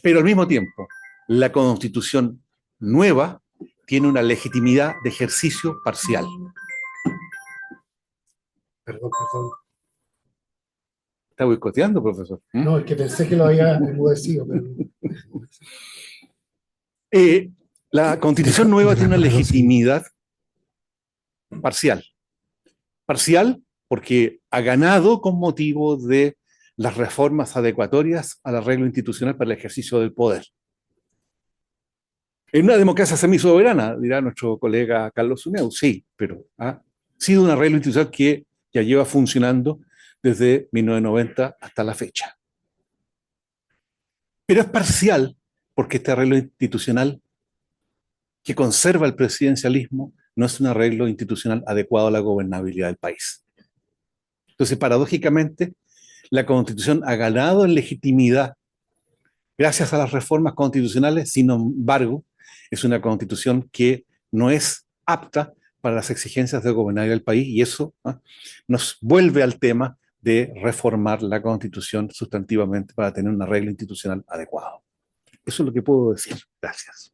pero al mismo tiempo la Constitución nueva tiene una legitimidad de ejercicio parcial. Perdón. ¿Está boicoteando, profesor? No, es que pensé que lo había enmudecido. Pero... La Constitución nueva tiene una legitimidad parcial. Parcial porque ha ganado con motivo de las reformas adecuatorias al arreglo institucional para el ejercicio del poder. En una democracia semisoberana, dirá nuestro colega Carlos Uneu, sí, pero ha sido un arreglo institucional que ya lleva funcionando desde 1990 hasta la fecha. Pero es parcial porque este arreglo institucional que conserva el presidencialismo no es un arreglo institucional adecuado a la gobernabilidad del país. Entonces, paradójicamente, la Constitución ha ganado en legitimidad gracias a las reformas constitucionales, sin embargo, es una Constitución que no es apta para las exigencias de gobernar el país y eso nos vuelve al tema de reformar la Constitución sustantivamente para tener un arreglo institucional adecuado. Eso es lo que puedo decir. Gracias.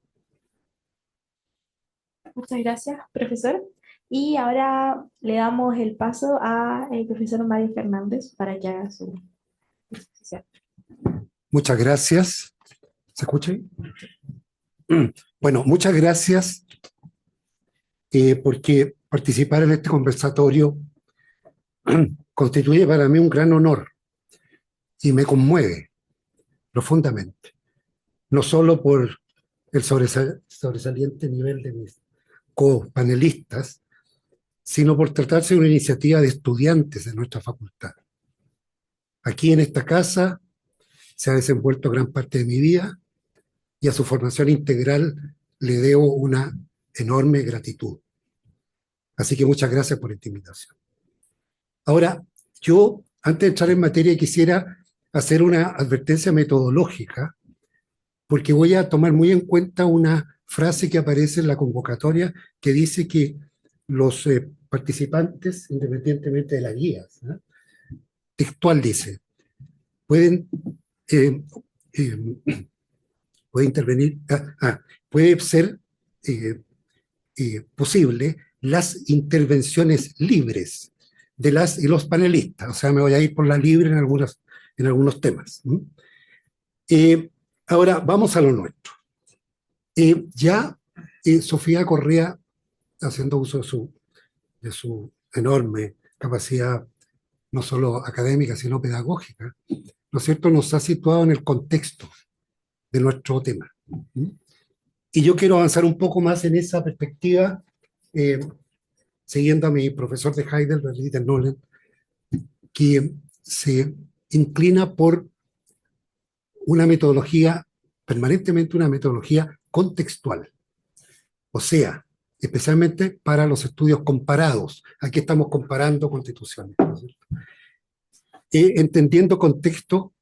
Muchas gracias, profesor. Y ahora le damos el paso al profesor Mario Fernández para que haga su exposición. Muchas gracias. ¿Se escucha ahí? Bueno, muchas gracias porque participar en este conversatorio constituye para mí un gran honor y me conmueve profundamente. No solo por el sobresaliente nivel de mis copanelistas, sino por tratarse de una iniciativa de estudiantes de nuestra facultad. Aquí en esta casa se ha desenvuelto gran parte de mi vida y a su formación integral le debo una enorme gratitud. Así que muchas gracias por esta invitación. Ahora, yo, antes de entrar en materia, quisiera hacer una advertencia metodológica, porque voy a tomar muy en cuenta una frase que aparece en la convocatoria que dice que los participantes, independientemente de la guía, textual dice, pueden puede intervenir, puede ser posible las intervenciones libres de las y los panelistas. O sea, me voy a ir por la libre en algunos temas. Ahora, vamos a lo nuestro. Sofía Correa, haciendo uso de su enorme capacidad, no solo académica, sino pedagógica, ¿no es cierto?, nos ha situado en el contexto de nuestro tema. Y yo quiero avanzar un poco más en esa perspectiva, siguiendo a mi profesor de Heidelberg, Dieter Nolen, que se inclina por una metodología, permanentemente una metodología contextual. O sea, especialmente para los estudios comparados. Aquí estamos comparando constituciones, ¿no es cierto? Entendiendo contexto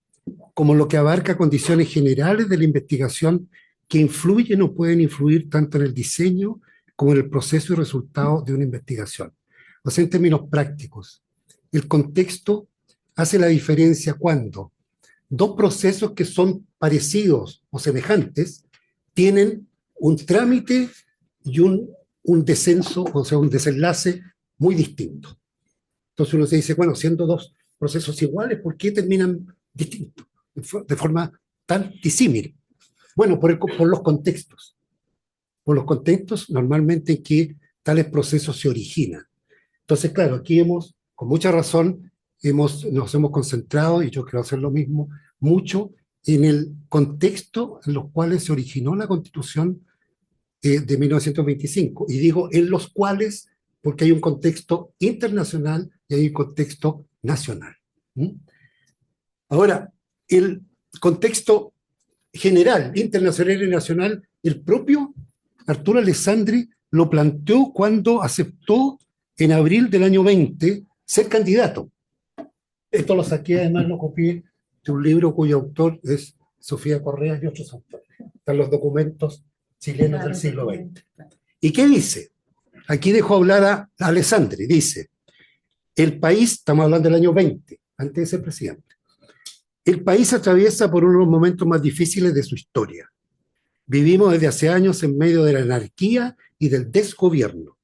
como lo que abarca condiciones generales de la investigación que influyen o pueden influir tanto en el diseño como en el proceso y resultado de una investigación. O sea, en términos prácticos, el contexto hace la diferencia cuando dos procesos que son parecidos o semejantes tienen un trámite y un descenso, o sea, un desenlace muy distinto. Entonces uno se dice, bueno, siendo dos procesos iguales, ¿por qué terminan distintos? De forma tan disímil. Bueno, por los contextos. Por los contextos normalmente en que tales procesos se originan. Entonces, claro, aquí con mucha razón, nos hemos concentrado, y yo quiero hacer lo mismo, mucho en el contexto en los cuales se originó la Constitución de 1925. Y digo en los cuales porque hay un contexto internacional y hay un contexto nacional. Ahora, el contexto general, internacional y nacional, el propio Arturo Alessandri lo planteó cuando aceptó en abril del año 20 ser candidato. Esto lo saqué, además lo copié de un libro cuyo autor es Sofía Correa y otros autores. Están los documentos chilenos del siglo XX. ¿Y qué dice? aquí dejo hablar a Alessandri, dice, el país, estamos hablando del año 20, antes de ser presidente, el país atraviesa por uno de los momentos más difíciles de su historia. Vivimos desde hace años en medio de la anarquía y del desgobierno.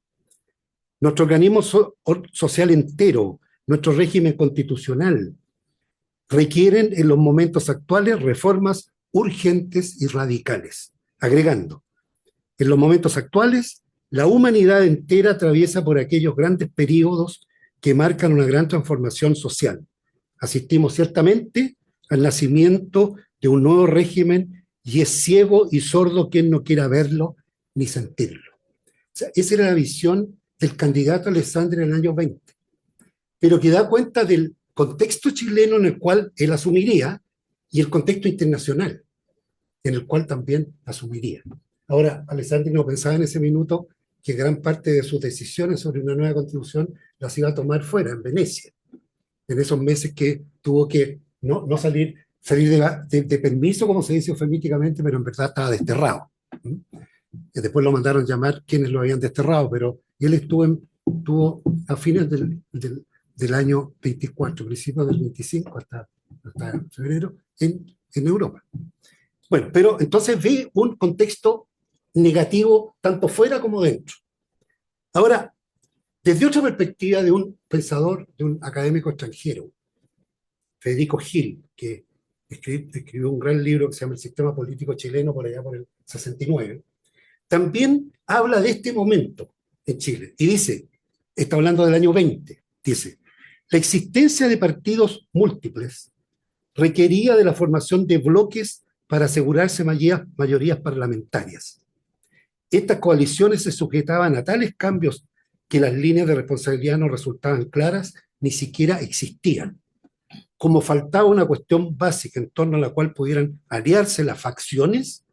Nuestro organismo social entero, nuestro régimen constitucional, requieren en los momentos actuales reformas urgentes y radicales. Agregando, en los momentos actuales, la humanidad entera atraviesa por aquellos grandes periodos que marcan una gran transformación social. Asistimos ciertamente al nacimiento de un nuevo régimen y es ciego y sordo quien no quiera verlo ni sentirlo. O sea, esa era la visión del candidato Alessandri en el año 20, pero que da cuenta del contexto chileno en el cual él asumiría y el contexto internacional en el cual también asumiría. Ahora, Alessandri no pensaba en ese minuto que gran parte de sus decisiones sobre una nueva constitución las iba a tomar fuera, en Venecia, en esos meses que tuvo que no salir de permiso, como se dice eufemísticamente, pero en verdad estaba desterrado. Y después lo mandaron llamar quienes lo habían desterrado, pero él estuvo a fines del año 24, principios del 25 hasta febrero, en Europa. Bueno, pero entonces ve un contexto negativo tanto fuera como dentro. Ahora, desde otra perspectiva de un pensador, de un académico extranjero, Federico Gil, que escribió un gran libro que se llama El sistema político chileno por allá por el 69, también habla de este momento en Chile y dice, está hablando del año 20, dice, la existencia de partidos múltiples requería de la formación de bloques para asegurarse mayorías parlamentarias. Estas coaliciones se sujetaban a tales cambios que las líneas de responsabilidad no resultaban claras, ni siquiera existían. Como faltaba una cuestión básica en torno a la cual pudieran aliarse las facciones,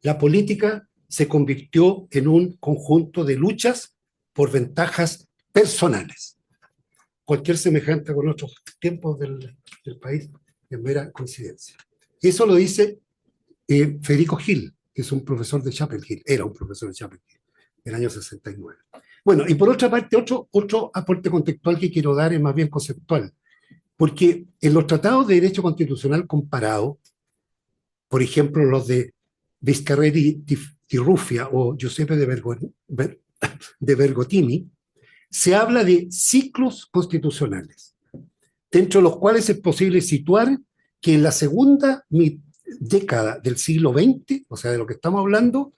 la política se convirtió en un conjunto de luchas por ventajas personales. Cualquier semejante con otros tiempos del país es mera coincidencia. Eso lo dice Federico Gil, que es un profesor de Chapel Hill, era un profesor de Chapel Hill, en el año 69. Bueno, y por otra parte, otro aporte contextual que quiero dar es más bien conceptual, porque en los tratados de derecho constitucional comparado, por ejemplo, los de Viscarelli di Ruffia o Giuseppe de Bergottini, se habla de ciclos constitucionales, dentro de los cuales es posible situar que en la segunda década del siglo XX, o sea, de lo que estamos hablando,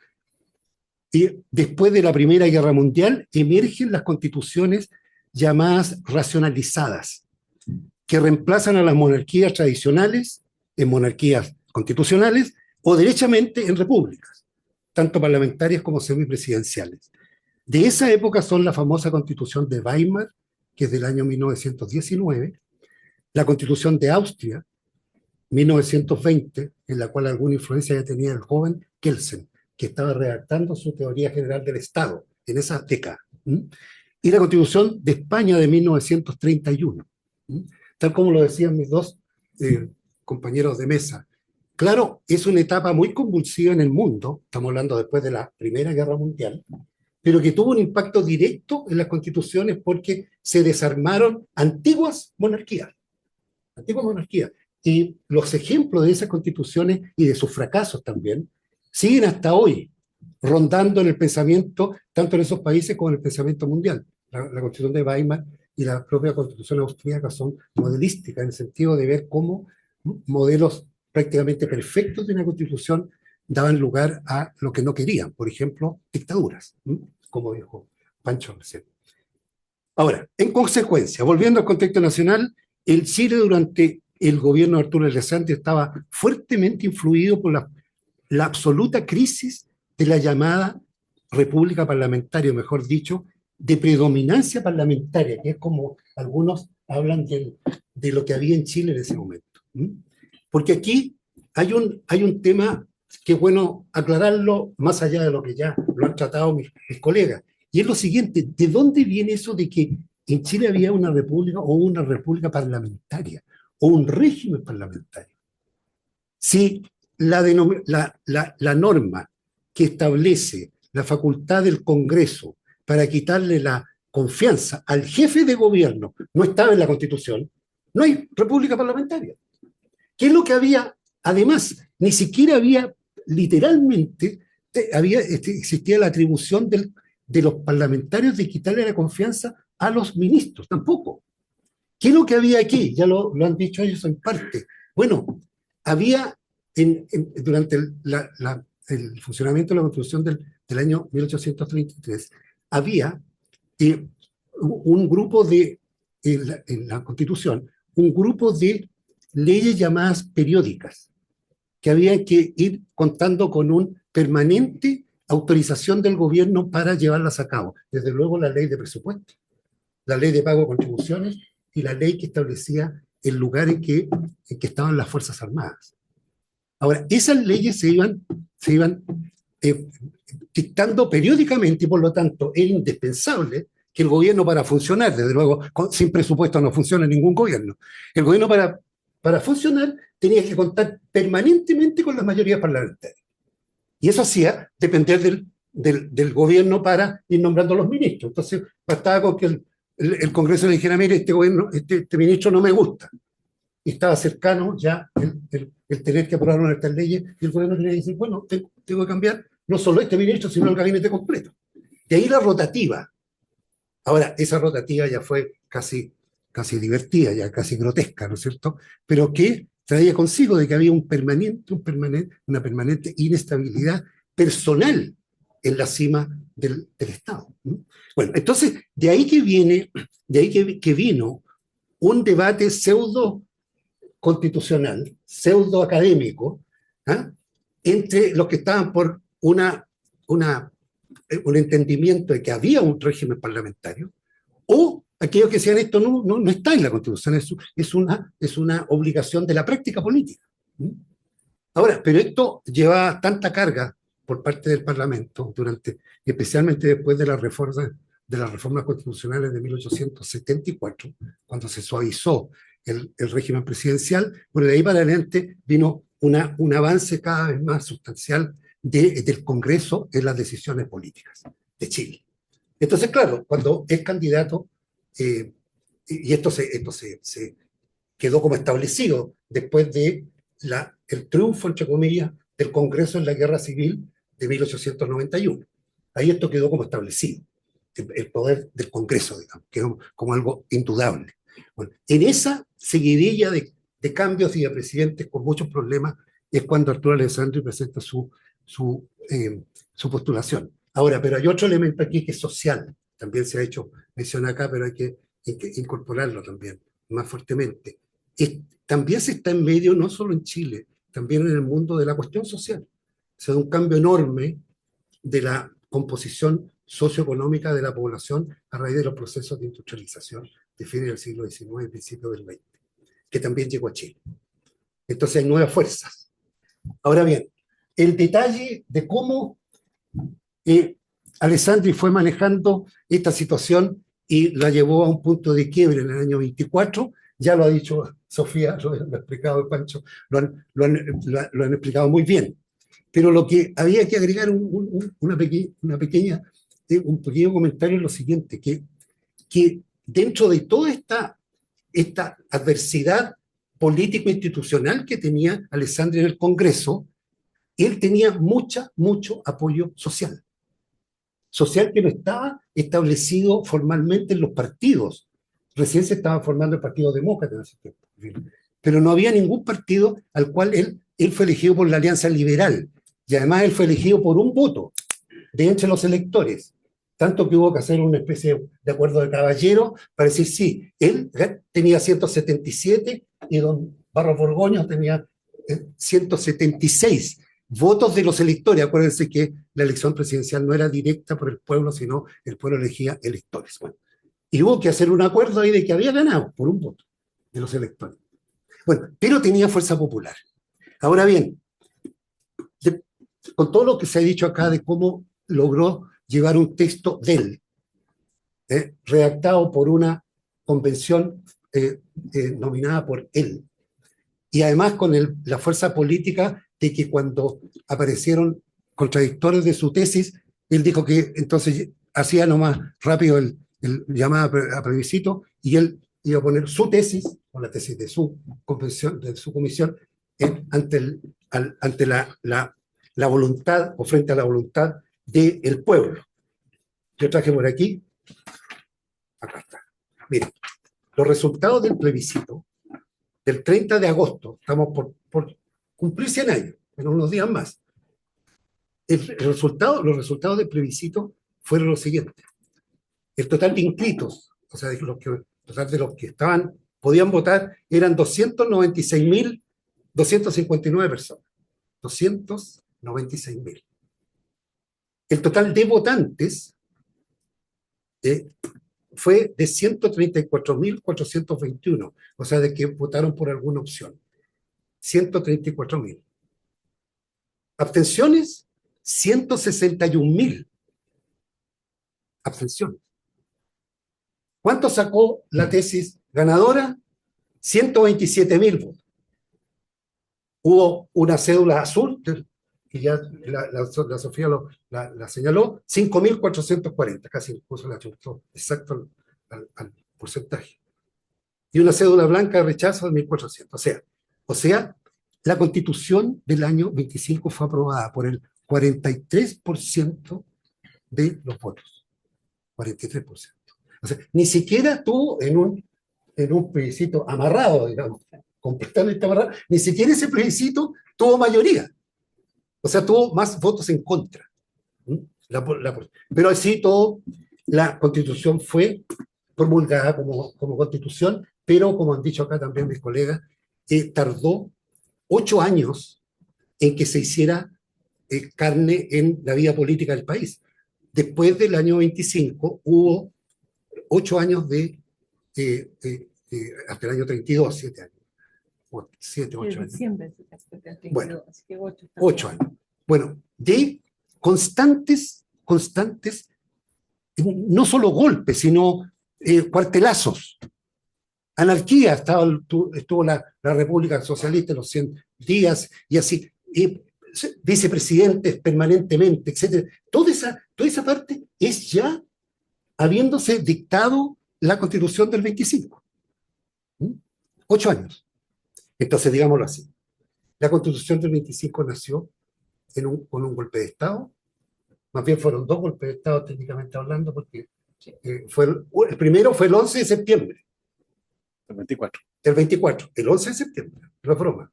y después de la Primera Guerra Mundial, emergen las constituciones llamadas racionalizadas, que reemplazan a las monarquías tradicionales en monarquías constitucionales o derechamente en repúblicas, tanto parlamentarias como semipresidenciales. De esa época son la famosa Constitución de Weimar, que es del año 1919, la Constitución de Austria, 1920, en la cual alguna influencia ya tenía el joven Kelsen, que estaba redactando su teoría general del Estado en esa década. Y la Constitución de España de 1931. Tal como lo decían mis dos compañeros de mesa. Claro, es una etapa muy convulsiva en el mundo, estamos hablando después de la Primera Guerra Mundial, pero que tuvo un impacto directo en las constituciones porque se desarmaron antiguas monarquías. Y los ejemplos de esas constituciones y de sus fracasos también siguen hasta hoy rondando en el pensamiento, tanto en esos países como en el pensamiento mundial. La Constitución de Weimar y la propia Constitución austríaca son modelísticas en el sentido de ver cómo modelos prácticamente perfectos de una constitución daban lugar a lo que no querían, por ejemplo, dictaduras, como dijo Pancho recién. Ahora, en consecuencia, volviendo al contexto nacional, el Chile durante el gobierno de Arturo Alessandri estaba fuertemente influido por la absoluta crisis de la llamada república parlamentaria, o mejor dicho, de predominancia parlamentaria, que es como algunos hablan de lo que había en Chile en ese momento. Porque aquí hay un tema que es bueno aclararlo más allá de lo que ya lo han tratado mis colegas, y es lo siguiente: ¿de dónde viene eso de que en Chile había una república o una república parlamentaria o un régimen parlamentario? Si la norma que establece la facultad del Congreso para quitarle la confianza al jefe de gobierno no estaba en la Constitución, no hay república parlamentaria. ¿Qué es lo que había? Además, ni siquiera había, literalmente, existía la atribución de los parlamentarios de quitarle la confianza a los ministros, tampoco. ¿Qué es lo que había aquí? Ya lo han dicho ellos en parte. Bueno, había durante el funcionamiento de la Constitución del año 1833, había un grupo en la Constitución, un grupo de leyes llamadas periódicas, que había que ir contando con un permanente autorización del gobierno para llevarlas a cabo. Desde luego la ley de presupuesto, la ley de pago de contribuciones y la ley que establecía el lugar en que estaban las Fuerzas Armadas. Ahora, esas leyes se iban dictando periódicamente y por lo tanto era indispensable que el gobierno para funcionar, desde luego sin presupuesto no funciona ningún gobierno, el gobierno para funcionar tenía que contar permanentemente con las mayorías parlamentarias. Y eso hacía depender del gobierno para ir nombrando los ministros. Entonces bastaba con que el Congreso le dijera, mire, este ministro no me gusta. Y estaba cercano ya el tener que aprobar una de estas leyes, y el gobierno tenía que decir, bueno, tengo que cambiar no solo este ministro, sino el gabinete completo. De ahí la rotativa. Ahora, esa rotativa ya fue casi divertida, ya casi grotesca, ¿no es cierto? Pero que traía consigo de que había una permanente inestabilidad personal en la cima del Estado. Bueno, entonces, de ahí que vino un debate pseudo constitucional, pseudo académico, ¿eh? Entre los que estaban por un entendimiento de que había un régimen parlamentario, o aquellos que decían esto no está en la Constitución, es una obligación de la práctica política. Ahora, pero esto lleva tanta carga por parte del Parlamento, especialmente después de las reformas constitucionales de 1874, cuando se suavizó el régimen presidencial, bueno, de ahí para adelante vino un avance cada vez más sustancial del Congreso en las decisiones políticas de Chile. Entonces, claro, cuando es candidato, y esto se quedó como establecido después de el triunfo, entre comillas, del Congreso en la Guerra Civil de 1891. Ahí esto quedó como establecido, el poder del Congreso, digamos, quedó como algo indudable. Bueno, en esa seguidilla de cambios y de presidentes con muchos problemas es cuando Arturo Alessandri presenta su postulación. Ahora, pero hay otro elemento aquí que es social, también se ha hecho mención acá, pero hay que incorporarlo también más fuertemente. También se está en medio, no solo en Chile, también en el mundo de la cuestión social. Se da un cambio enorme de la composición socioeconómica de la población a raíz de los procesos de industrialización de fines del siglo XIX y principios del XX, que también llegó a Chile. Entonces hay nuevas fuerzas. Ahora bien, el detalle de cómo Alessandri fue manejando esta situación y la llevó a un punto de quiebre en el año 24, ya lo ha dicho Sofía, lo ha explicado Pancho, lo han explicado muy bien. Pero lo que había que agregar un pequeño comentario es lo siguiente, que dentro de toda esta adversidad político-institucional que tenía Alessandri en el Congreso, él tenía mucho apoyo social que no estaba establecido formalmente en los partidos. Recién se estaba formando el Partido Demócrata en ese tiempo, pero no había ningún partido al cual él fue elegido por la Alianza Liberal, y además él fue elegido por un voto de entre los electores, tanto que hubo que hacer una especie de acuerdo de caballero para decir sí, él tenía 177 y don Barros Borgoño tenía 176 votos de los electores. Acuérdense que la elección presidencial no era directa por el pueblo, sino el pueblo elegía electores. Bueno, y hubo que hacer un acuerdo ahí de que había ganado por un voto de los electores. Bueno, pero tenía fuerza popular. Ahora bien, con todo lo que se ha dicho acá de cómo logró llevar un texto de él, redactado por una convención nominada por él, y además con la fuerza política de que cuando aparecieron contradictores de su tesis, él dijo que entonces hacía nomás rápido el llamada a plebiscito y él iba a poner su tesis, o la tesis de su convención, de su comisión, ante la voluntad o frente a la voluntad del pueblo. Yo traje por aquí, acá está. Miren, los resultados del plebiscito del 30 de agosto, estamos por cumplir 100 años, en unos días más. Los resultados del plebiscito fueron los siguientes. El total de inscritos, o sea, total de los que podían votar, eran 296.259 personas. 296.000. El total de votantes fue de 134.421, o sea, de que votaron por alguna opción. 134.000. Abstenciones, 161.000. Abstenciones. ¿Cuánto sacó la tesis ganadora? 127.000 votos. Hubo una cédula azul, que ya la Sofía la señaló, 5.440, casi puso la chutó exacto al porcentaje. Y una cédula blanca de rechazo de 1.400. O sea, la Constitución del año 25 fue aprobada por el 43% de los votos. 43%. O sea, ni siquiera estuvo en un plebiscito amarrado, digamos, completamente amarrado, ni siquiera ese plebiscito tuvo mayoría. O sea, tuvo más votos en contra. Pero así todo, la Constitución fue promulgada como Constitución, pero como han dicho acá también mis colegas, tardó 8 años en que se hiciera carne en la vida política del país. Después del año 25 hubo 8 años hasta el año 32, 7 años. 7, 8 años. Bueno, 8 años. Bueno, de ahí constantes, no solo golpes, sino cuartelazos. Anarquía, estuvo la República Socialista en los 100 días y así. Vicepresidentes permanentemente, etcétera. Toda esa parte es ya habiéndose dictado la Constitución del 25. 8 años. Entonces, digámoslo así. La Constitución del 25 nació con un golpe de Estado. Más bien fueron 2 golpes de Estado, técnicamente hablando, porque el primero fue el 11 de septiembre. El 24. El 24. El 11 de septiembre. No es broma.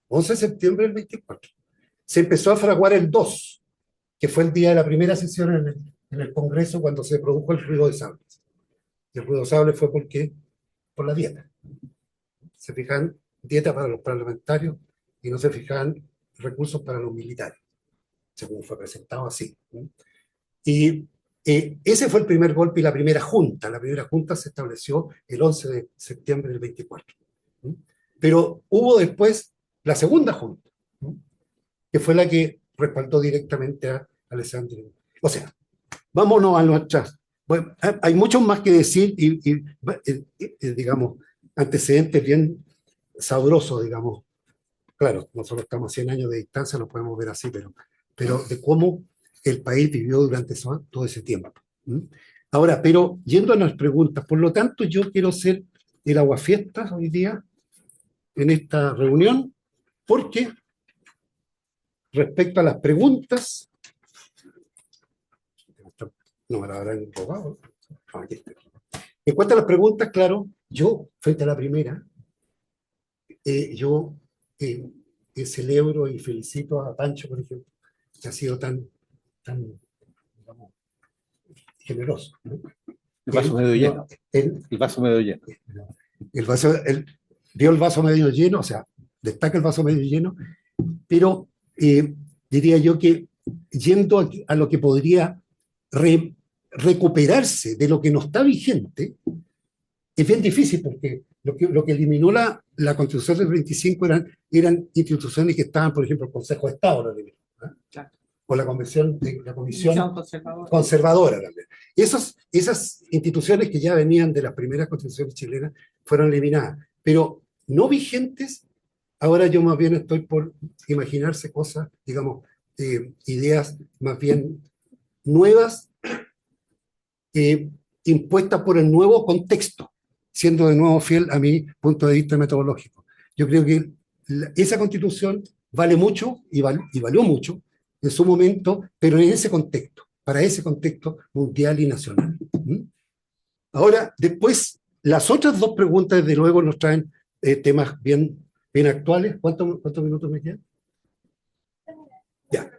11 de septiembre del 24. Se empezó a fraguar el 2, que fue el día de la primera sesión en el Congreso cuando se produjo el ruido de sables. Y el ruido de sables fue por la dieta. Se fijan dieta para los parlamentarios y no se fijan recursos para los militares, según fue presentado así. Y ese fue el primer golpe y la primera junta. La primera junta se estableció el 11 de septiembre del 24. Pero hubo después la segunda junta, que fue la que respaldó directamente a Alessandro. O sea, vámonos a nuestras. Bueno, hay mucho más que decir y digamos, antecedentes bien sabrosos, digamos. Claro, nosotros estamos a 100 años de distancia, lo podemos ver así, pero de cómo el país vivió durante todo ese tiempo. Ahora, pero yendo a las preguntas, por lo tanto, yo quiero ser el aguafiestas hoy día en esta reunión, porque respecto a las preguntas, no me la habrán robado. Aquí está. En cuanto a las preguntas, claro, yo, frente a la primera, yo celebro y felicito a Pancho, por ejemplo, que ha sido tan digamos, generoso, ¿no? El vaso medio lleno. El vaso medio lleno. Vio el vaso medio lleno, o sea, destaca el vaso medio lleno, pero diría yo que yendo a lo que podría recuperarse de lo que no está vigente, es bien difícil porque lo que eliminó la Constitución del 25 eran instituciones que estaban, por ejemplo, el Consejo de Estado, lo eliminó, ¿eh? Claro. O la Comisión Conservadora también. Esas instituciones que ya venían de las primeras constituciones chilenas fueron eliminadas, pero no vigentes. Ahora yo más bien estoy por imaginarse cosas, digamos, ideas más bien nuevas impuesta por el nuevo contexto, siendo de nuevo fiel a mi punto de vista metodológico. Yo creo que esa constitución vale mucho y valió mucho en su momento, pero en ese contexto, para ese contexto mundial y nacional. Ahora, después, las otras dos preguntas, desde luego, nos traen temas bien actuales. ¿Cuántos minutos me quedan? Ya.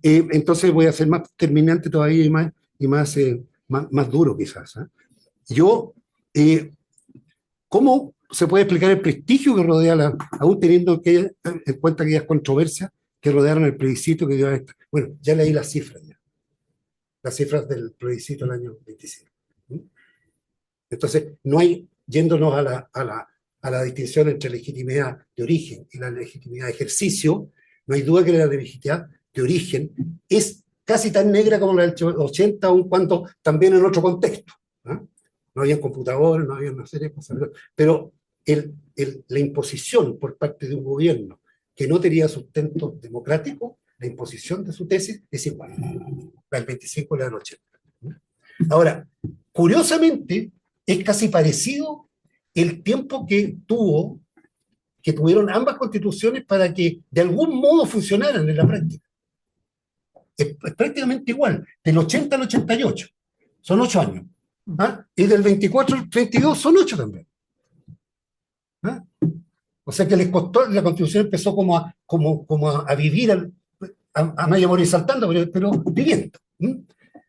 Entonces voy a ser más terminante todavía más duro quizás. Yo, ¿cómo se puede explicar el prestigio que rodea, aún teniendo en cuenta aquellas controversias que rodearon el plebiscito que dio a esta? Bueno, ya leí las cifras, las cifras del plebiscito del año 25. Entonces, no hay, yéndonos a la distinción entre legitimidad de origen y la legitimidad de ejercicio, no hay duda que la legitimidad de origen es casi tan negra como la del 80, aun cuando también en otro contexto. No había computadores, no había una serie de cosas, pero la imposición por parte de un gobierno que no tenía sustento democrático, la imposición de su tesis es igual, la del 25 y la del 80. Ahora, curiosamente, es casi parecido el tiempo que tuvieron ambas constituciones para que de algún modo funcionaran en la práctica. Es prácticamente igual, del 80 al 88, son 8 años. Y del 24 al 32 son 8 también. O sea que les costó, la constitución empezó como a vivir a medio morir saltando, pero viviendo.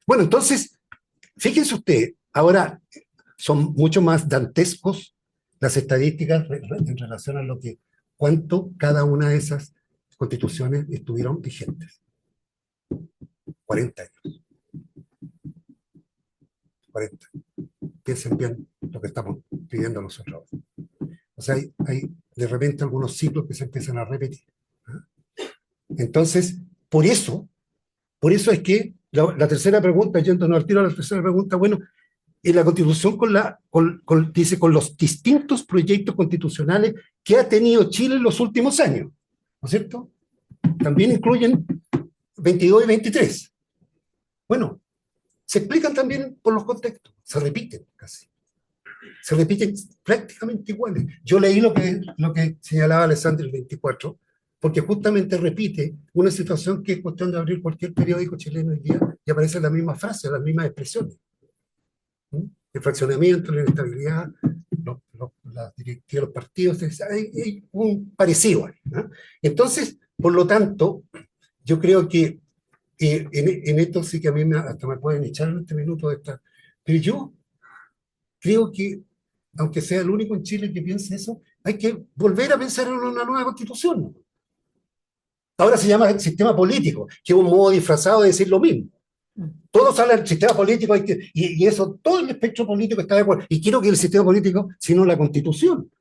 Bueno, entonces, fíjense ustedes, ahora son mucho más dantescos las estadísticas en relación a cuánto cada una de esas constituciones estuvieron vigentes. 40 años. 40. Piensen bien lo que estamos pidiendo nosotros. O sea, hay de repente algunos ciclos que se empiezan a repetir. Entonces, por eso es que la tercera pregunta, yéndonos al tiro a la tercera pregunta, bueno, en la Constitución dice con los distintos proyectos constitucionales que ha tenido Chile en los últimos años, ¿no es cierto? También incluyen 22 y 23. Bueno, se explican también por los contextos, se repiten casi. Se repiten prácticamente iguales. Yo leí lo que señalaba Alessandro el 24, porque justamente repite una situación que es cuestión de abrir cualquier periódico chileno hoy día y aparecen las mismas frases, las mismas expresiones. El fraccionamiento, la inestabilidad, la directiva de los partidos, hay un parecido ahí, ¿no? Entonces, por lo tanto, yo creo que en esto sí que a mí hasta me pueden echar en este minuto de esta, pero yo creo que, aunque sea el único en Chile que piense eso, hay que volver a pensar en una nueva constitución, ¿no? Ahora se llama sistema político, que es un modo disfrazado de decir lo mismo. Todos hablan del sistema político y eso, todo el espectro político está de acuerdo. Y quiero que el sistema político, sino la constitución.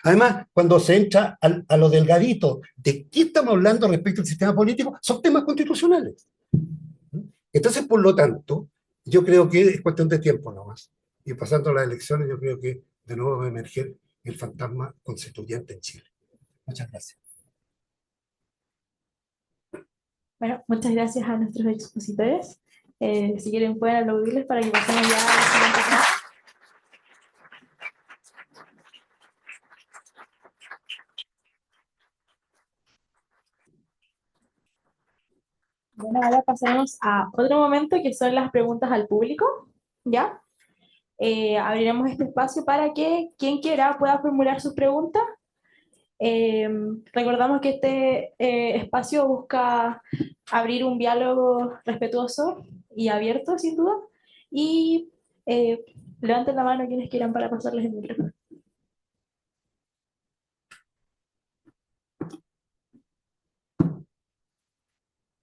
Además, cuando se entra a lo delgadito de qué estamos hablando respecto al sistema político, son temas constitucionales. Entonces, por lo tanto, yo creo que es cuestión de tiempo nomás. Y pasando a las elecciones, yo creo que de nuevo va a emerger el fantasma constituyente en Chile. Muchas gracias. Bueno, muchas gracias a nuestros expositores. Si quieren pueden aplaudirles para que pasemos ya a la siguiente fase. Bueno, ahora pasamos a otro momento que son las preguntas al público, ¿ya? Abriremos este espacio para que quien quiera pueda formular sus preguntas. Recordamos que este espacio busca abrir un diálogo respetuoso y abierto, sin duda. Y levanten la mano quienes quieran para pasarles el micrófono.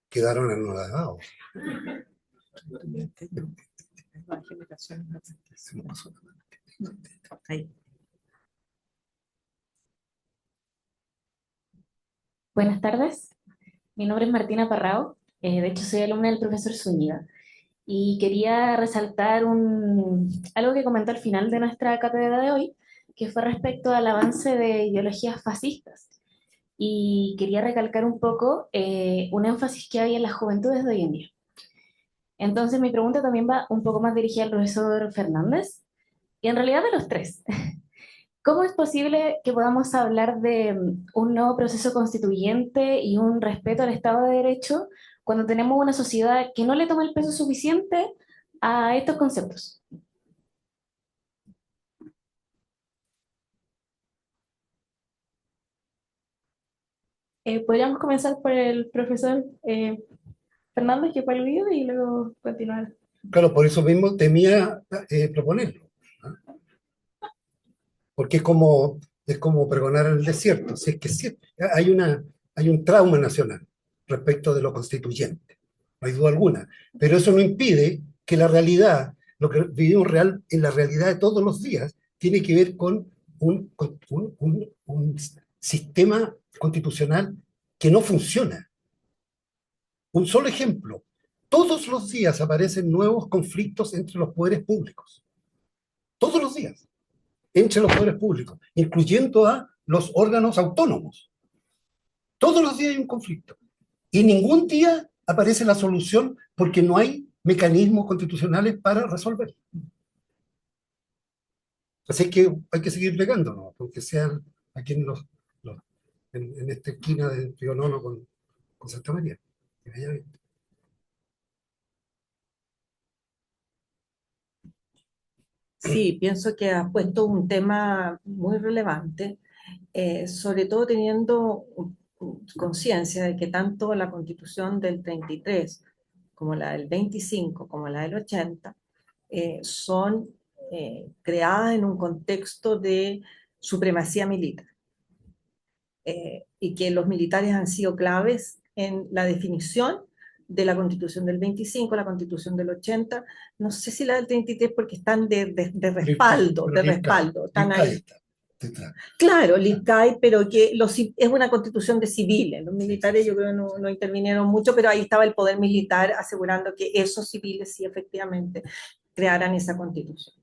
Quedaron anonadados. Buenas tardes, mi nombre es Martina Parrao, de hecho soy alumna del profesor Zúñiga y quería resaltar algo que comentó al final de nuestra cátedra de hoy, que fue respecto al avance de ideologías fascistas. Y quería recalcar un poco un énfasis que hay en las juventudes de hoy en día. Entonces mi pregunta también va un poco más dirigida al profesor Fernández, y en realidad de los tres. ¿Cómo es posible que podamos hablar de un nuevo proceso constituyente y un respeto al Estado de Derecho cuando tenemos una sociedad que no le toma el peso suficiente a estos conceptos? Podríamos comenzar por el profesor Fernández, que fue el video, y luego continuar. Claro, por eso mismo temía proponerlo, ¿ah? Porque es como pregonar en el desierto. Si es que sí, hay un trauma nacional respecto de lo constituyente, no hay duda alguna. Pero eso no impide que la realidad, lo que vivimos real, en la realidad de todos los días, tiene que ver con un sistema constitucional que no funciona. Un solo ejemplo. Todos los días aparecen nuevos conflictos entre los poderes públicos. Todos los días. Entre los poderes públicos, incluyendo a los órganos autónomos. Todos los días hay un conflicto. Y ningún día aparece la solución porque no hay mecanismos constitucionales para resolverlo. Así que hay que seguir pegándonos, aunque sean aquí en esta esquina de Río Nono con Santa María. Que vaya bien. Sí, pienso que has puesto un tema muy relevante, sobre todo teniendo conciencia de que tanto la Constitución del 33 como la del 25, como la del 80, son creadas en un contexto de supremacía militar, y que los militares han sido claves en la definición de la Constitución del 25, la Constitución del 80, no sé si la del 33 porque están de respaldo, Pero están Lircay ahí. está detrás. Claro, LICAI, pero que es una constitución de civiles. Los militares yo creo no intervinieron mucho, pero ahí estaba el poder militar asegurando que esos civiles sí efectivamente crearan esa constitución.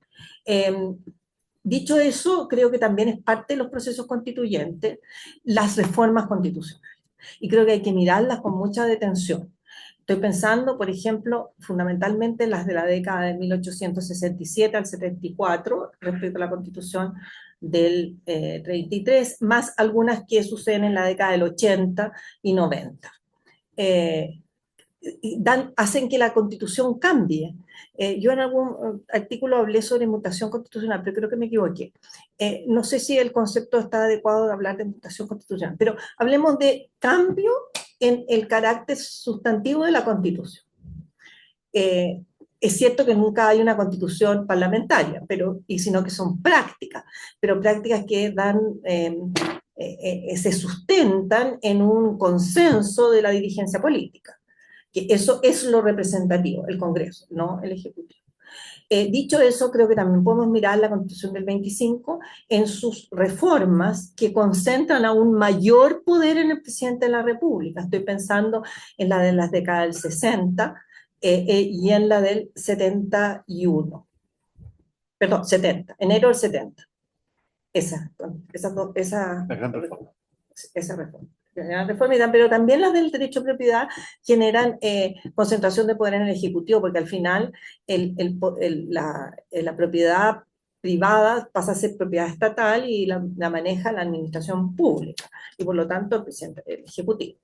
Dicho eso, creo que también es parte de los procesos constituyentes las reformas constitucionales. Y creo que hay que mirarlas con mucha detención. Estoy pensando, por ejemplo, fundamentalmente en las de la década de 1867 al 74, respecto a la Constitución del 33, más algunas que suceden en la década del 80 y 90. Hacen que la Constitución cambie. Yo en algún artículo hablé sobre mutación constitucional, pero creo que me equivoqué. No sé si el concepto está adecuado de hablar de mutación constitucional, pero hablemos de cambio en el carácter sustantivo de la Constitución. Es cierto que nunca hay una constitución parlamentaria, sino que son prácticas, pero prácticas que se sustentan en un consenso de la dirigencia política, que eso es lo representativo, el Congreso, no el Ejecutivo. Dicho eso, creo que también podemos mirar la Constitución del 25 en sus reformas que concentran aún mayor poder en el presidente de la República. Estoy pensando en la de las décadas del 60 y en la del 71. Perdón, 70, enero del 70. Esa La gran reforma. reforma. Pero también las del derecho a propiedad generan concentración de poder en el Ejecutivo, porque al final la propiedad privada pasa a ser propiedad estatal y la maneja la administración pública, y por lo tanto el presidente del Ejecutivo.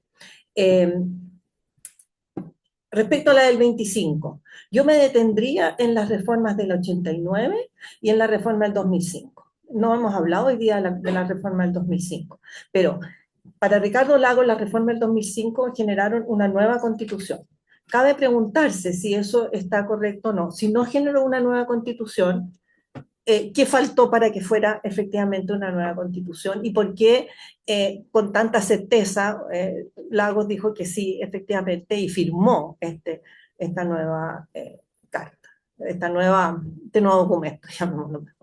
Respecto a la del 25, yo me detendría en las reformas del 89 y en la reforma del 2005. No hemos hablado hoy día de la reforma del 2005, pero para Ricardo Lagos, la reforma del 2005 generaron una nueva constitución. Cabe preguntarse si eso está correcto o no. Si no generó una nueva constitución, ¿qué faltó para que fuera efectivamente una nueva constitución? ¿Y por qué con tanta certeza Lagos dijo que sí, efectivamente, y firmó esta nueva carta, este nuevo documento, llamémoslo mejor?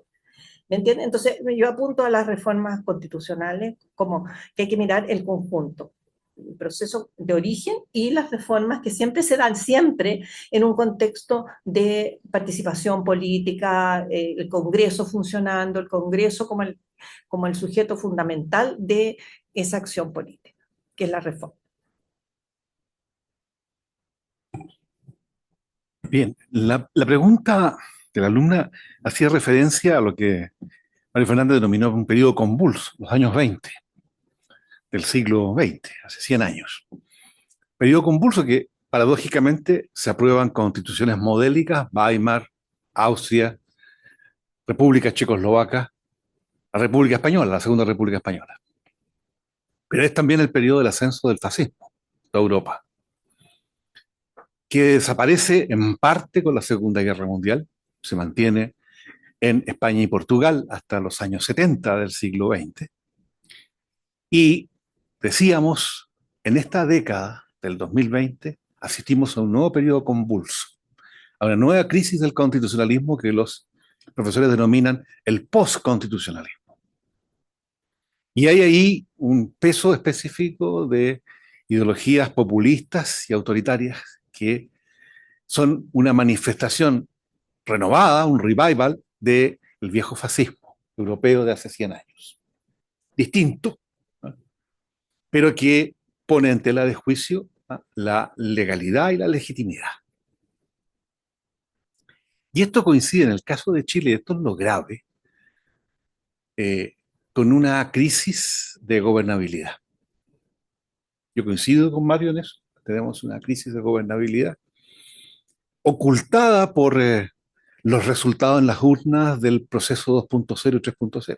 ¿Me entienden? Entonces, yo apunto a las reformas constitucionales como que hay que mirar el conjunto, el proceso de origen y las reformas que siempre se dan, siempre en un contexto de participación política, el Congreso funcionando, el Congreso como el sujeto fundamental de esa acción política, que es la reforma. Bien, la pregunta de la alumna hacía referencia a lo que Mario Fernández denominó un periodo convulso, los años 20 del siglo XX, hace 100 años. Periodo convulso que paradójicamente se aprueban constituciones modélicas, Weimar, Austria, República Checoslovaca, la República Española, la Segunda República Española. Pero es también el periodo del ascenso del fascismo en toda Europa, que desaparece en parte con la Segunda Guerra Mundial, se mantiene en España y Portugal hasta los años 70 del siglo XX. Y decíamos, en esta década del 2020, asistimos a un nuevo periodo convulso, a una nueva crisis del constitucionalismo que los profesores denominan el postconstitucionalismo. Y hay ahí un peso específico de ideologías populistas y autoritarias que son una manifestación renovada, un revival del viejo fascismo europeo de hace 100 años. Distinto, ¿no? Pero que pone en tela de juicio, ¿no?, la legalidad y la legitimidad. Y esto coincide en el caso de Chile, esto es lo grave, con una crisis de gobernabilidad. Yo coincido con Mario en eso, tenemos una crisis de gobernabilidad ocultada por los resultados en las urnas del proceso 2.0 y 3.0.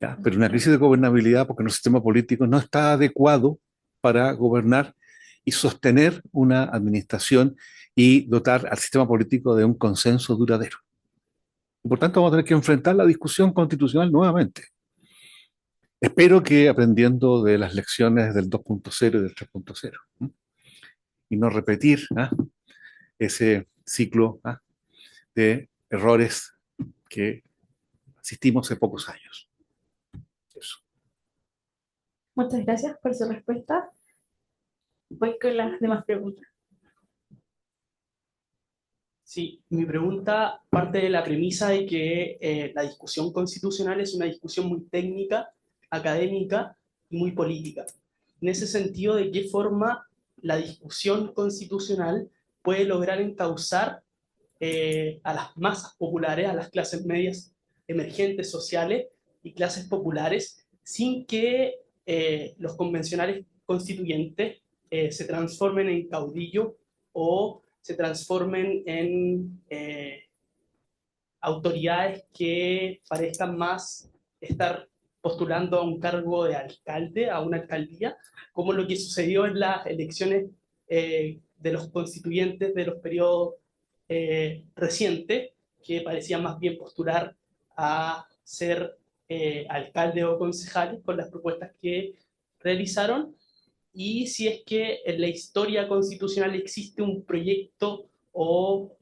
¿Ya? Pero una crisis de gobernabilidad porque nuestro sistema político no está adecuado para gobernar y sostener una administración y dotar al sistema político de un consenso duradero. Y por tanto, vamos a tener que enfrentar la discusión constitucional nuevamente. Espero que aprendiendo de las lecciones del 2.0 y del 3.0, ¿no?, y no repetir, ¿ah?, ese ciclo, ¿ah?, de errores que asistimos hace pocos años. Eso. Muchas gracias por su respuesta. Voy con las demás preguntas. Sí, mi pregunta parte de la premisa de que la discusión constitucional es una discusión muy técnica, académica y muy política. En ese sentido, ¿de qué forma la discusión constitucional puede lograr encauzar a las masas populares, a las clases medias emergentes sociales y clases populares, sin que los convencionales constituyentes se transformen en caudillo o se transformen en autoridades que parezcan más estar postulando a un cargo de alcalde, a una alcaldía, como lo que sucedió en las elecciones de los constituyentes de los periodos recientes, que parecían más bien postular a ser alcalde o concejales con las propuestas que realizaron, y si es que en la historia constitucional existe un proyecto o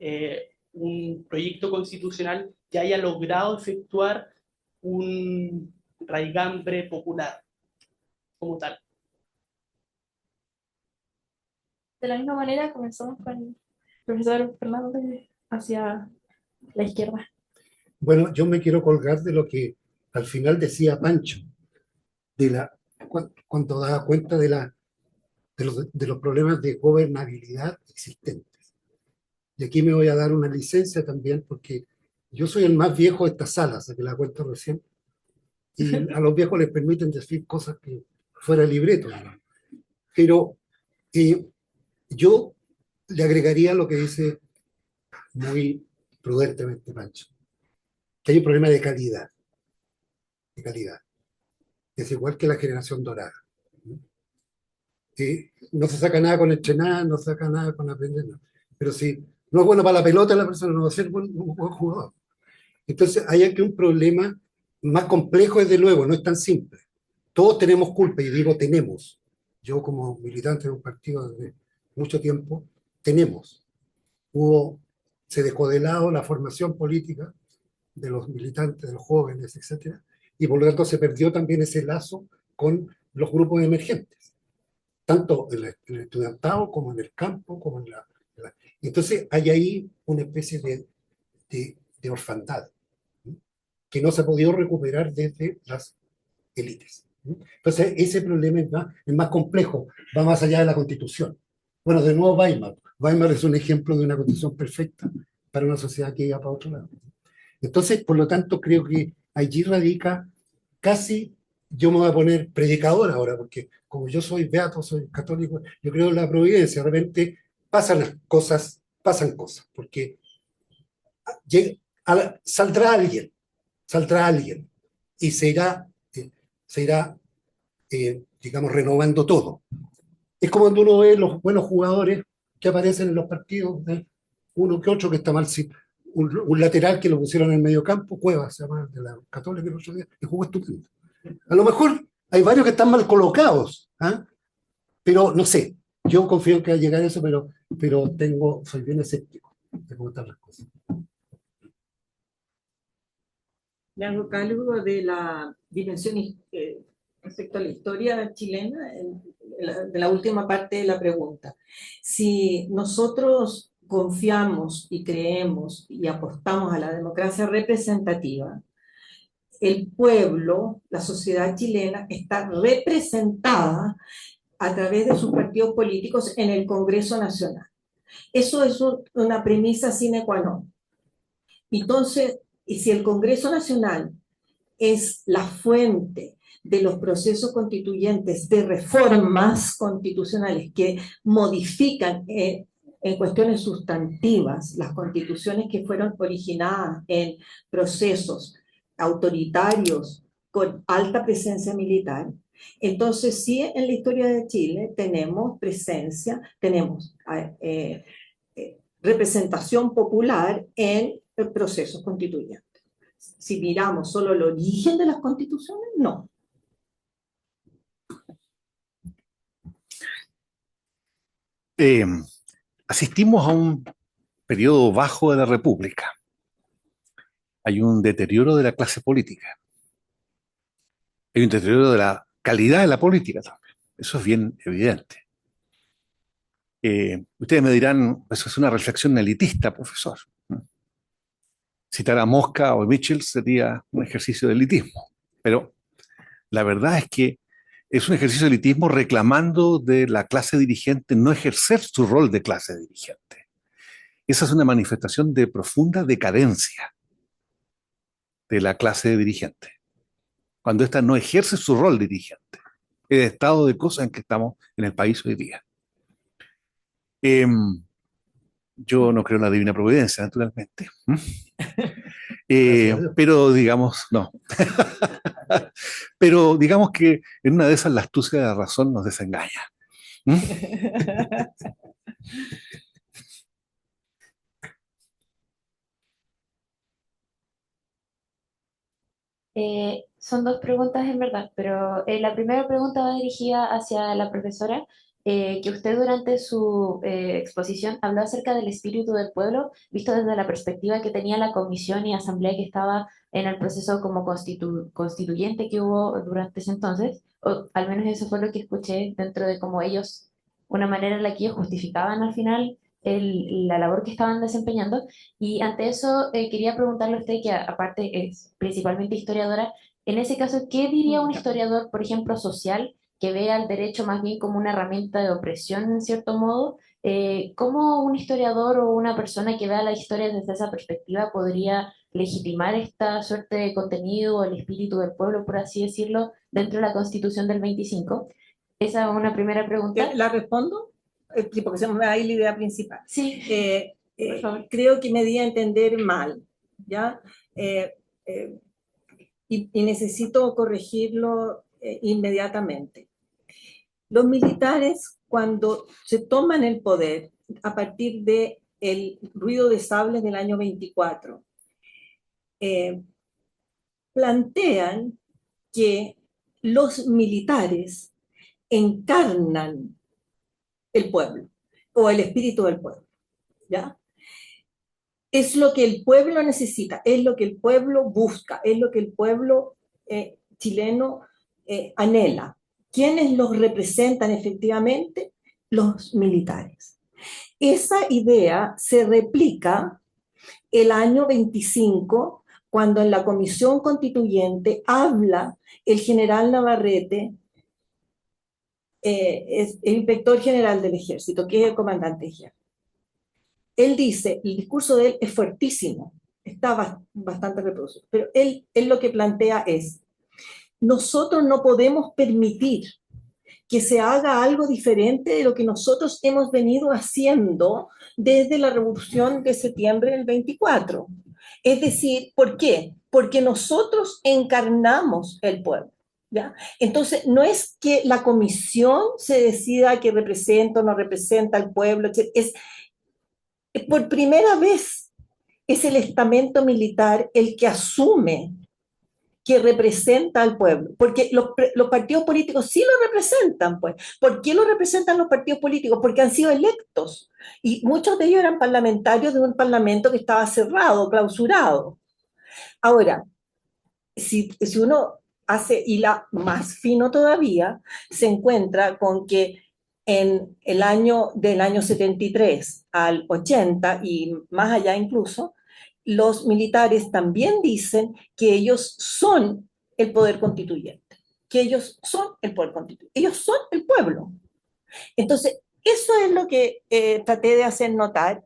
un proyecto constitucional que haya logrado efectuar un raigambre popular como tal. De la misma manera, comenzamos con el profesor Fernández hacia la izquierda. Bueno, yo me quiero colgar de lo que al final decía Pancho, cuando daba cuenta de los problemas de gobernabilidad existentes. Y aquí me voy a dar una licencia también, porque yo soy el más viejo de esta sala, se que la cuento recién, y a los viejos les permiten decir cosas que fuera libreto, ¿no? Pero yo le agregaría lo que dice muy prudentemente Pancho, que hay un problema de calidad, es igual que la generación dorada, ¿no? Que no se saca nada con entrenar, no se saca nada con aprender, no. Pero si no es bueno para la pelota, la persona no va a ser un buen jugador. Entonces hay aquí un problema más complejo, desde luego, no es tan simple. Todos tenemos culpa, y digo tenemos. Yo como militante de un partido desde mucho tiempo, tenemos. Se dejó de lado la formación política de los militantes, de los jóvenes, etcétera, y por lo tanto se perdió también ese lazo con los grupos emergentes, tanto en el estudiantado como en el campo, como en Entonces hay ahí una especie de orfandad, ¿sí?, que no se ha podido recuperar desde las élites, ¿sí? Entonces ese problema es más complejo, va más allá de la Constitución, Bueno, de nuevo Weimar. Weimar es un ejemplo de una constitución perfecta para una sociedad que iba para otro lado. Entonces, por lo tanto, creo que allí radica casi, yo me voy a poner predicador ahora, porque como yo soy beato, soy católico, yo creo en la providencia, de repente pasan cosas, porque saldrá alguien y se irá digamos, renovando todo. Es como cuando uno ve los buenos jugadores que aparecen en los partidos, uno que otro que está mal, un lateral que lo pusieron en el medio campo, Cuevas, se llama, de la Católica el otro día, y jugó estupendo. A lo mejor hay varios que están mal colocados, ¿ah? Pero no sé, yo confío en que va a llegar eso, pero soy bien escéptico de cómo están las cosas. Me hago cargo de la dimensión respecto a la historia chilena, de la última parte de la pregunta. Si nosotros confiamos y creemos y apostamos a la democracia representativa, el pueblo, la sociedad chilena, está representada a través de sus partidos políticos en el Congreso Nacional. Eso es una premisa sine qua non. Entonces, y si el Congreso Nacional es la fuente de los procesos constituyentes, de reformas constitucionales que modifican en cuestiones sustantivas las constituciones que fueron originadas en procesos autoritarios con alta presencia militar. Entonces, sí, en la historia de Chile tenemos presencia, tenemos representación popular en procesos constituyentes. Si miramos solo el origen de las constituciones, no. Asistimos a un periodo bajo de la República. Hay un deterioro de la clase política. Hay un deterioro de la calidad de la política también. Eso es bien evidente. Ustedes me dirán, eso es una reflexión elitista, profesor. Citar a Mosca o Mitchell sería un ejercicio de elitismo. Pero la verdad es que es un ejercicio de elitismo reclamando de la clase dirigente no ejercer su rol de clase dirigente. Esa es una manifestación de profunda decadencia de la clase dirigente, cuando ésta no ejerce su rol dirigente, el estado de cosas en que estamos en el país hoy día. Yo no creo en la divina providencia, naturalmente. Pero digamos, no. Pero digamos que en una de esas la astucia de la razón nos desengaña. Son dos preguntas en verdad, pero la primera pregunta va dirigida hacia la profesora, que usted durante su exposición habló acerca del espíritu del pueblo, visto desde la perspectiva que tenía la comisión y asamblea que estaba en el proceso como constituyente que hubo durante ese entonces, o al menos eso fue lo que escuché dentro de cómo ellos, una manera en la que ellos justificaban al final la labor que estaban desempeñando. Y ante eso, quería preguntarle a usted, que aparte es principalmente historiadora, en ese caso, ¿qué diría un historiador, por ejemplo, social, que vea el derecho más bien como una herramienta de opresión, en cierto modo? ¿Cómo un historiador o una persona que vea la historia desde esa perspectiva podría legitimar esta suerte de contenido o el espíritu del pueblo, por así decirlo, dentro de la Constitución del 25? Esa es una primera pregunta. ¿La respondo? Porque se me va a ir la idea principal. Sí, por favor. Creo que me di a entender mal, ¿ya? Y necesito corregirlo inmediatamente. Los militares, cuando se toman el poder a partir del ruido de sables del año 24, plantean que los militares encarnan el pueblo o el espíritu del pueblo, ¿ya? Es lo que el pueblo necesita, es lo que el pueblo busca, es lo que el pueblo chileno anhela. ¿Quiénes los representan efectivamente? Los militares. Esa idea se replica el año 25, cuando en la Comisión Constituyente habla el general Navarrete es el inspector general del ejército, que es el comandante en jefe. Él dice, el discurso de él es fuertísimo, está bastante reproducido, pero él lo que plantea es, nosotros no podemos permitir que se haga algo diferente de lo que nosotros hemos venido haciendo desde la Revolución de Septiembre del 24. Es decir, ¿por qué? Porque nosotros encarnamos el pueblo. ¿Ya? Entonces, no es que la comisión se decida que representa o no representa al pueblo, es por primera vez es el estamento militar el que asume que representa al pueblo, porque los partidos políticos sí lo representan, pues. ¿Por qué lo representan los partidos políticos? Porque han sido electos, y muchos de ellos eran parlamentarios de un parlamento que estaba cerrado, clausurado. Ahora, si uno hace hila más fino todavía, se encuentra con que en el año del año 73 al 80 y más allá incluso, los militares también dicen que ellos son el poder constituyente, que ellos son el poder constituyente, ellos son el pueblo. Entonces, eso es lo que traté de hacer notar,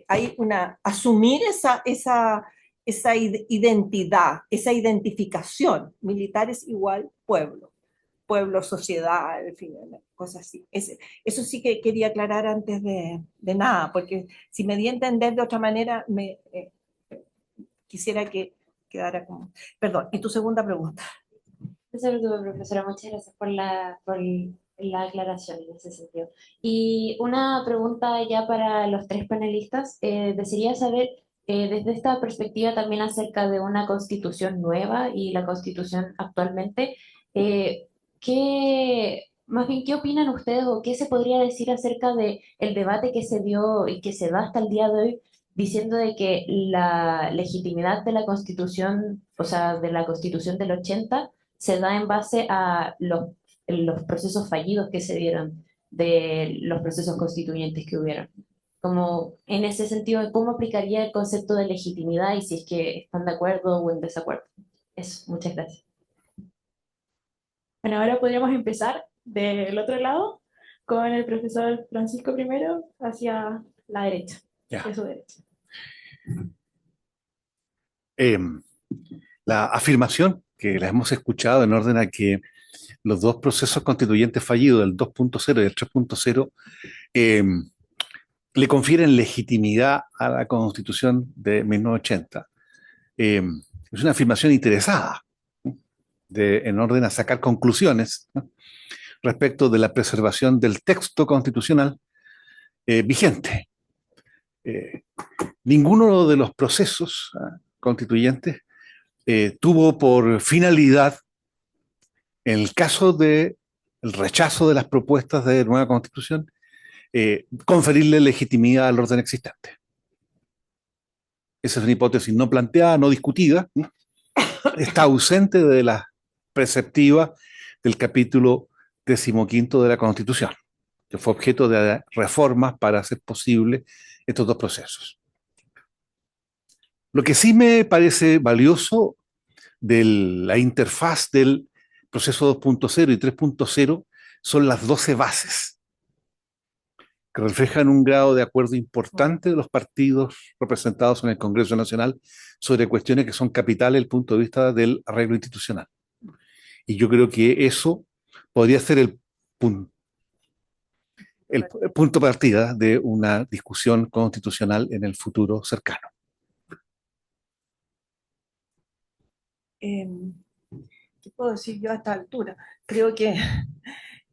hay asumir esa identidad, esa identificación. Militar es igual pueblo, pueblo, sociedad, en fin, cosas así. Eso sí que quería aclarar antes de nada, porque si me di a entender de otra manera, quisiera que quedara como... Perdón, ¿y tu segunda pregunta? Profesora, muchas gracias por la aclaración en ese sentido. Y una pregunta ya para los tres panelistas. Desearía saber, desde esta perspectiva también acerca de una constitución nueva y la constitución actualmente, más bien, ¿qué opinan ustedes o qué se podría decir acerca de el debate que se dio y que se da hasta el día de hoy diciendo de que la legitimidad de la constitución, o sea, de la constitución del 80 se da en base a los procesos fallidos que se dieron, de los procesos constituyentes que hubieron? Como en ese sentido, ¿cómo aplicaría el concepto de legitimidad y si es que están de acuerdo o en desacuerdo? Eso, muchas gracias. Bueno, ahora podríamos empezar del otro lado con el profesor Francisco primero hacia la derecha, Ya. hacia su derecha. La afirmación que la hemos escuchado en orden a que los dos procesos constituyentes fallidos, el 2.0 y el 3.0, le confieren legitimidad a la Constitución de 1980. Es una afirmación interesada, ¿no? En orden a sacar conclusiones, ¿no?, respecto de la preservación del texto constitucional vigente. Ninguno de los procesos constituyentes tuvo por finalidad, en el caso del rechazo de las propuestas de nueva constitución, conferirle legitimidad al orden existente. Esa es una hipótesis no planteada, no discutida, ¿no? Está ausente de la preceptiva del capítulo 15 de la Constitución, que fue objeto de reformas para hacer posible estos dos procesos. Lo que sí me parece valioso de la interfaz del proceso 2.0 y 3.0 son las 12 bases, que reflejan un grado de acuerdo importante de los partidos representados en el Congreso Nacional sobre cuestiones que son capitales desde el punto de vista del arreglo institucional. Y yo creo que eso podría ser el punto de partida de una discusión constitucional en el futuro cercano. ¿Qué puedo decir yo a esta altura? Creo que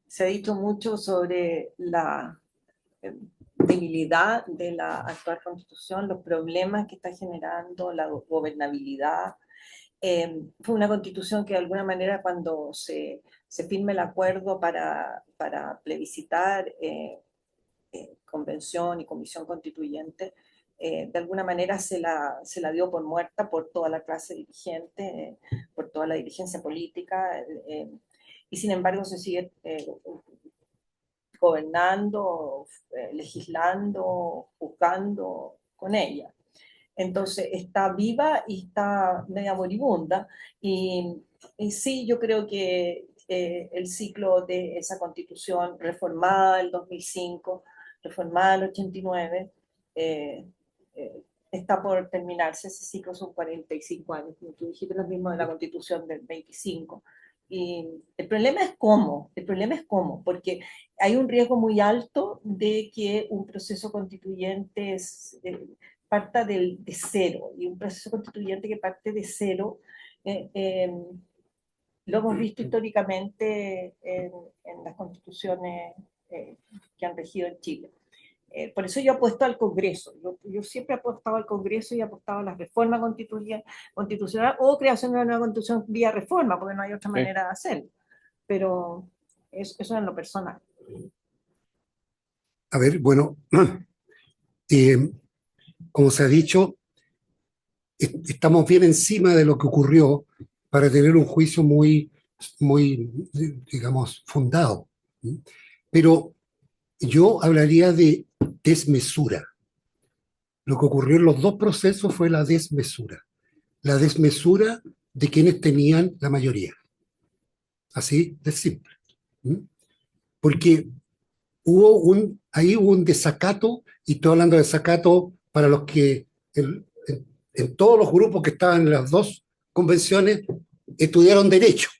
se ha dicho mucho sobre la debilidad de la actual constitución, los problemas que está generando, la gobernabilidad. Fue una constitución que de alguna manera cuando se firme el acuerdo para plebiscitar convención y comisión constituyente, de alguna manera se la dio por muerta por toda la clase dirigente, por toda la dirigencia política, y sin embargo se sigue gobernando, legislando, juzgando con ella. Entonces está viva y está media moribunda, y sí, yo creo que el ciclo de esa constitución reformada el 2005, reformada el 89, está por terminarse ese ciclo, son 45 años, como tú dijiste, lo mismo de la constitución del 25. Y el problema es cómo, porque hay un riesgo muy alto de que un proceso constituyente parta de cero, y un proceso constituyente que parte de cero, lo hemos visto históricamente en las constituciones que han regido en Chile. Por eso yo apuesto al Congreso. Yo siempre he apostado al Congreso y he apostado a la reforma constitucional o creación de una nueva constitución vía reforma, porque no hay otra manera de hacerlo. Pero eso es en lo personal. A ver, bueno, como se ha dicho, estamos bien encima de lo que ocurrió para tener un juicio muy, digamos, fundado. Pero yo hablaría de desmesura. Lo que ocurrió en los dos procesos fue la desmesura. La desmesura de quienes tenían la mayoría. Así de simple. Porque ahí hubo un desacato, y estoy hablando de desacato para los que en todos los grupos que estaban en las dos convenciones estudiaron derecho.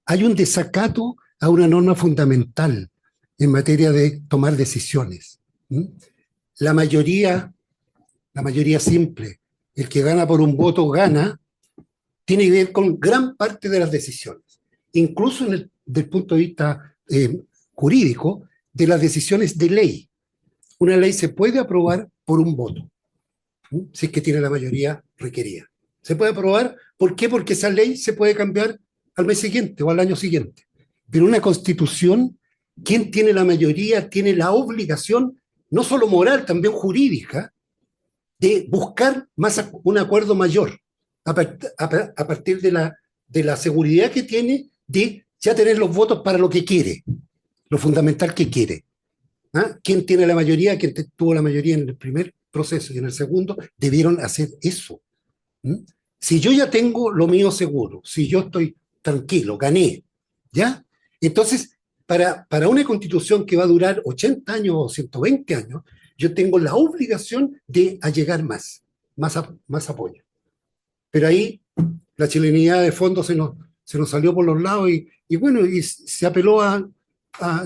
Hay un desacato a una norma fundamental en materia de tomar decisiones. La mayoría simple, el que gana por un voto gana, tiene que ver con gran parte de las decisiones, incluso desde el punto de vista jurídico, de las decisiones de ley. Una ley se puede aprobar por un voto, si es que tiene la mayoría requerida. Se puede aprobar, ¿por qué? Porque esa ley se puede cambiar al mes siguiente o al año siguiente. Pero una constitución, quien tiene la mayoría tiene la obligación, no solo moral, también jurídica, de buscar un acuerdo mayor a partir de la seguridad que tiene de ya tener los votos para lo que quiere, lo fundamental que quiere. ¿Quién tiene la mayoría? Quien tuvo la mayoría en el primer proceso y en el segundo, debieron hacer eso. Si yo ya tengo lo mío seguro, si yo estoy tranquilo, gané, ¿ya? Entonces, para una constitución que va a durar 80 años o 120 años, yo tengo la obligación de allegar más apoyo. Pero ahí la chilenidad de fondo se nos salió por los lados y bueno, y se apeló a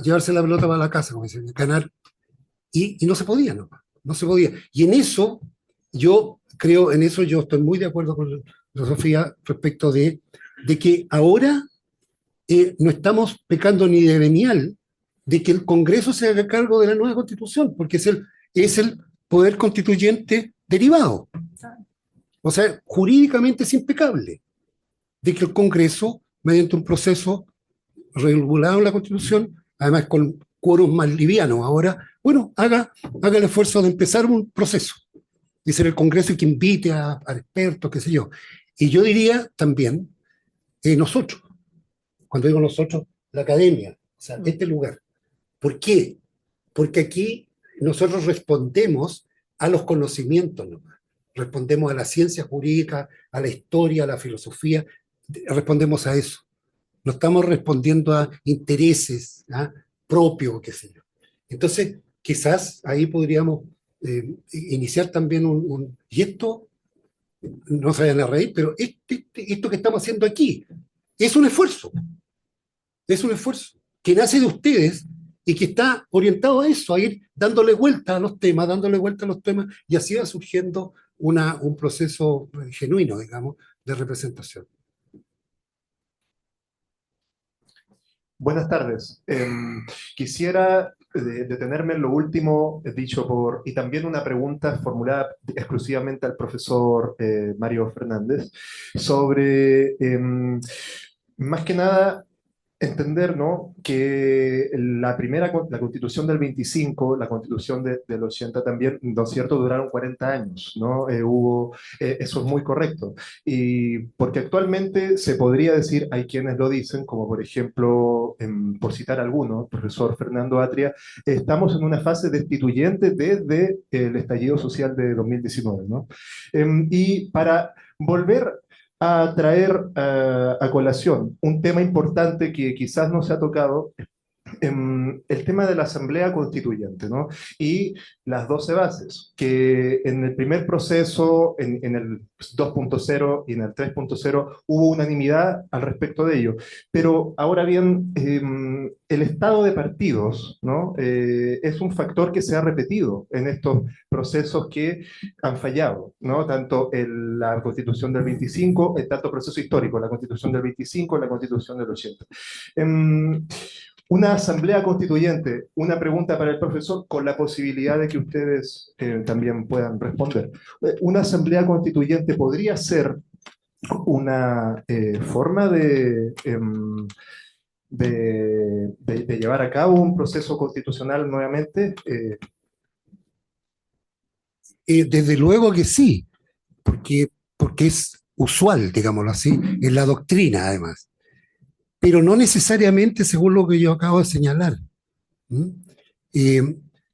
llevarse la pelota para la casa, como dicen, ganar, y no se podía, no se podía. Y en eso, yo estoy muy de acuerdo con Sofía respecto de que ahora no estamos pecando ni de venial de que el Congreso se haga cargo de la nueva Constitución, porque es el poder constituyente derivado. O sea, jurídicamente es impecable de que el Congreso, mediante un proceso regulado en la Constitución, además con quórum más livianos ahora, bueno, haga el esfuerzo de empezar un proceso y ser el Congreso y que invite a expertos, qué sé yo. Y yo diría también, nosotros, cuando digo nosotros, la academia, o sea, este lugar. ¿Por qué? Porque aquí nosotros respondemos a los conocimientos nomás. Respondemos a la ciencia jurídica, a la historia, a la filosofía, respondemos a eso. No estamos respondiendo a intereses propios, qué sé yo. Entonces, quizás ahí podríamos iniciar también y esto, no se vayan a reír, pero esto que estamos haciendo aquí es un esfuerzo que nace de ustedes y que está orientado a eso, a ir dándole vuelta a los temas, y así va surgiendo un proceso genuino, digamos, de representación. Buenas tardes. Quisiera detenerme en lo último dicho y también una pregunta formulada exclusivamente al profesor Mario Fernández sobre, más que nada, entender, ¿no?, que la Constitución del 25, la Constitución del 80 también, ¿no es cierto?, duraron 40 años, ¿no? Eso es muy correcto. Y porque actualmente se podría decir, hay quienes lo dicen, como por ejemplo, por citar alguno, el profesor Fernando Atria, estamos en una fase destituyente desde el estallido social de 2019, ¿no? Y para volver a traer a colación un tema importante que quizás no se ha tocado, el tema de la Asamblea Constituyente, ¿no? Y las 12 bases, que en el primer proceso, en el 2.0 y en el 3.0, hubo unanimidad al respecto de ello. Pero ahora bien, el estado de partidos, ¿no? Es un factor que se ha repetido en estos procesos que han fallado, ¿no? Tanto en la Constitución del 25, tanto proceso histórico, la Constitución del 25, la Constitución del 80. Una asamblea constituyente, una pregunta para el profesor con la posibilidad de que ustedes también puedan responder. ¿Una asamblea constituyente podría ser una forma de llevar a cabo un proceso constitucional nuevamente? Desde luego que sí, porque es usual, digámoslo así, en la doctrina además, pero no necesariamente según lo que yo acabo de señalar. ¿Mm? Eh,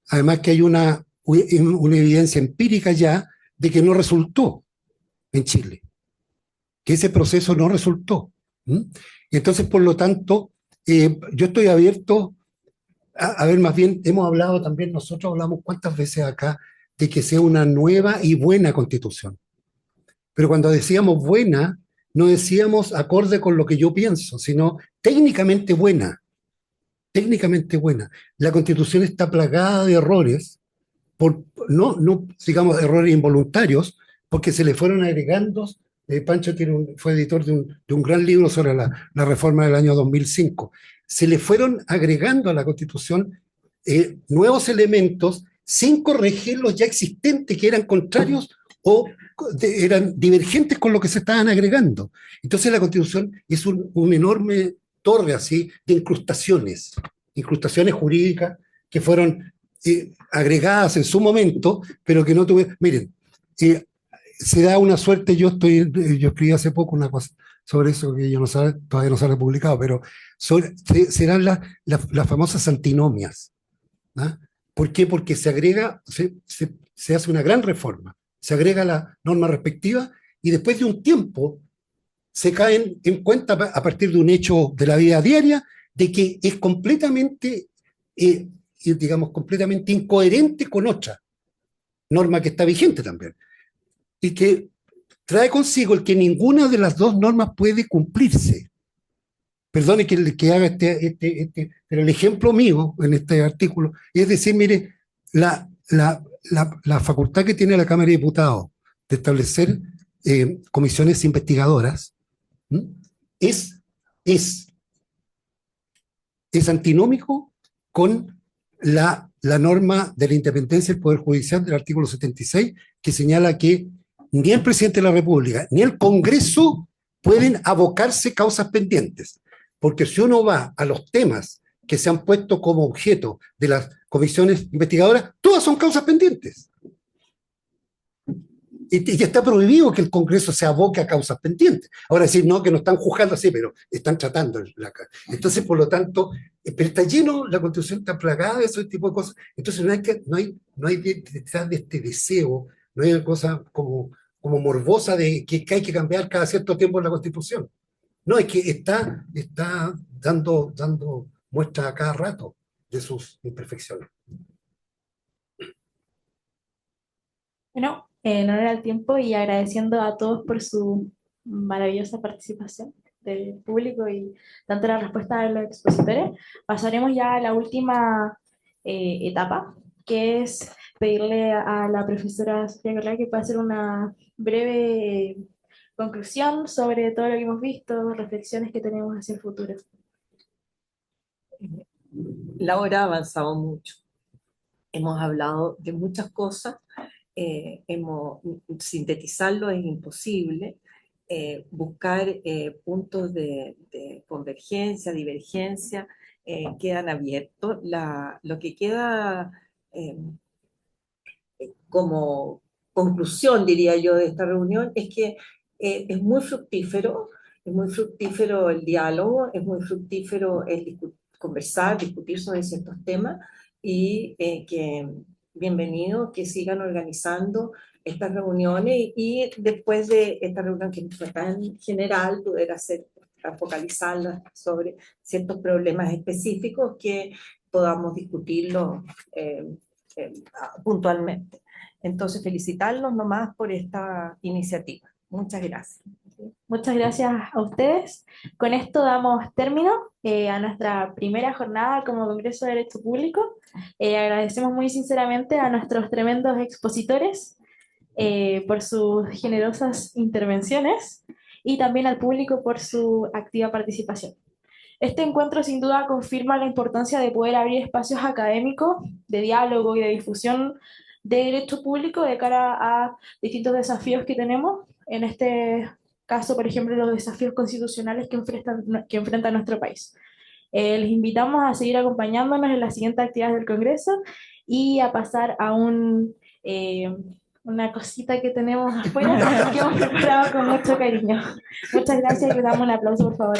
Además que hay una evidencia empírica ya de que no resultó en Chile, que ese proceso no resultó. ¿Mm? Entonces, por lo tanto, yo estoy abierto a ver, más bien, hemos hablado también, nosotros hablamos cuántas veces acá de que sea una nueva y buena constitución. Pero cuando decíamos buena, no decíamos acorde con lo que yo pienso, sino técnicamente buena. Técnicamente buena. La constitución está plagada de errores, no digamos errores involuntarios, porque se le fueron agregando. Pancho fue editor de un gran libro sobre la reforma del año 2005. Se le fueron agregando a la constitución nuevos elementos sin corregir los ya existentes que eran contrarios o eran divergentes con lo que se estaban agregando. Entonces la constitución es un enorme torre así de incrustaciones jurídicas que fueron agregadas en su momento, pero que no tuvieron. Miren, se da una suerte, yo escribí hace poco una cosa sobre eso que todavía no sale publicado, pero serán las famosas antinomias. ¿Ah? ¿Por qué? Porque se hace una gran reforma, se agrega la norma respectiva y después de un tiempo se caen en cuenta a partir de un hecho de la vida diaria de que es completamente, digamos, completamente incoherente con otra norma que está vigente también y que trae consigo el que ninguna de las dos normas puede cumplirse. Perdone que haga pero el ejemplo mío en este artículo es decir, mire, la facultad que tiene la Cámara de Diputados de establecer comisiones investigadoras es antinómico con la norma de la independencia del Poder Judicial del artículo 76, que señala que ni el presidente de la República ni el Congreso pueden abocarse causas pendientes. Porque si uno va a los temas que se han puesto como objeto de las comisiones investigadoras, todas son causas pendientes. Y está prohibido que el Congreso se aboque a causas pendientes. Ahora decir, no, que no están juzgando así, pero están tratando. Entonces, por lo tanto, pero está lleno, la Constitución está plagada de ese tipo de cosas. Entonces, no hay detrás de este deseo, no hay una cosa como morbosa de que hay que cambiar cada cierto tiempo en la Constitución. No, es que está dando muestras a cada rato de sus imperfecciones. Bueno, en honor al tiempo y agradeciendo a todos por su maravillosa participación del público y tanto la respuesta de los expositores, pasaremos ya a la última etapa, que es pedirle a la profesora Sofía Carrera que pueda hacer una breve conclusión sobre todo lo que hemos visto, reflexiones que tenemos hacia el futuro. La hora ha avanzado mucho. Hemos hablado de muchas cosas. Sintetizarlo es imposible. Buscar puntos de convergencia, divergencia, quedan abiertos. Lo que queda como conclusión, diría yo, de esta reunión es que es muy fructífero el diálogo, es muy fructífero el conversar, discutir sobre ciertos temas y que bienvenido, que sigan organizando estas reuniones y después de esta reunión que fue tan general, poder focalizarla sobre ciertos problemas específicos que podamos discutirlos puntualmente. Entonces, felicitarlos nomás por esta iniciativa. Muchas gracias. Muchas gracias a ustedes. Con esto damos término a nuestra primera jornada como Congreso de Derecho Público. Agradecemos muy sinceramente a nuestros tremendos expositores por sus generosas intervenciones y también al público por su activa participación. Este encuentro sin duda confirma la importancia de poder abrir espacios académicos de diálogo y de difusión de derecho público de cara a distintos desafíos que tenemos. En este caso, por ejemplo, los desafíos constitucionales que enfrenta nuestro país. Les invitamos a seguir acompañándonos en las siguientes actividades del Congreso y a pasar a una cosita que tenemos afuera que hemos preparado con mucho cariño. Muchas gracias y les damos un aplauso, por favor.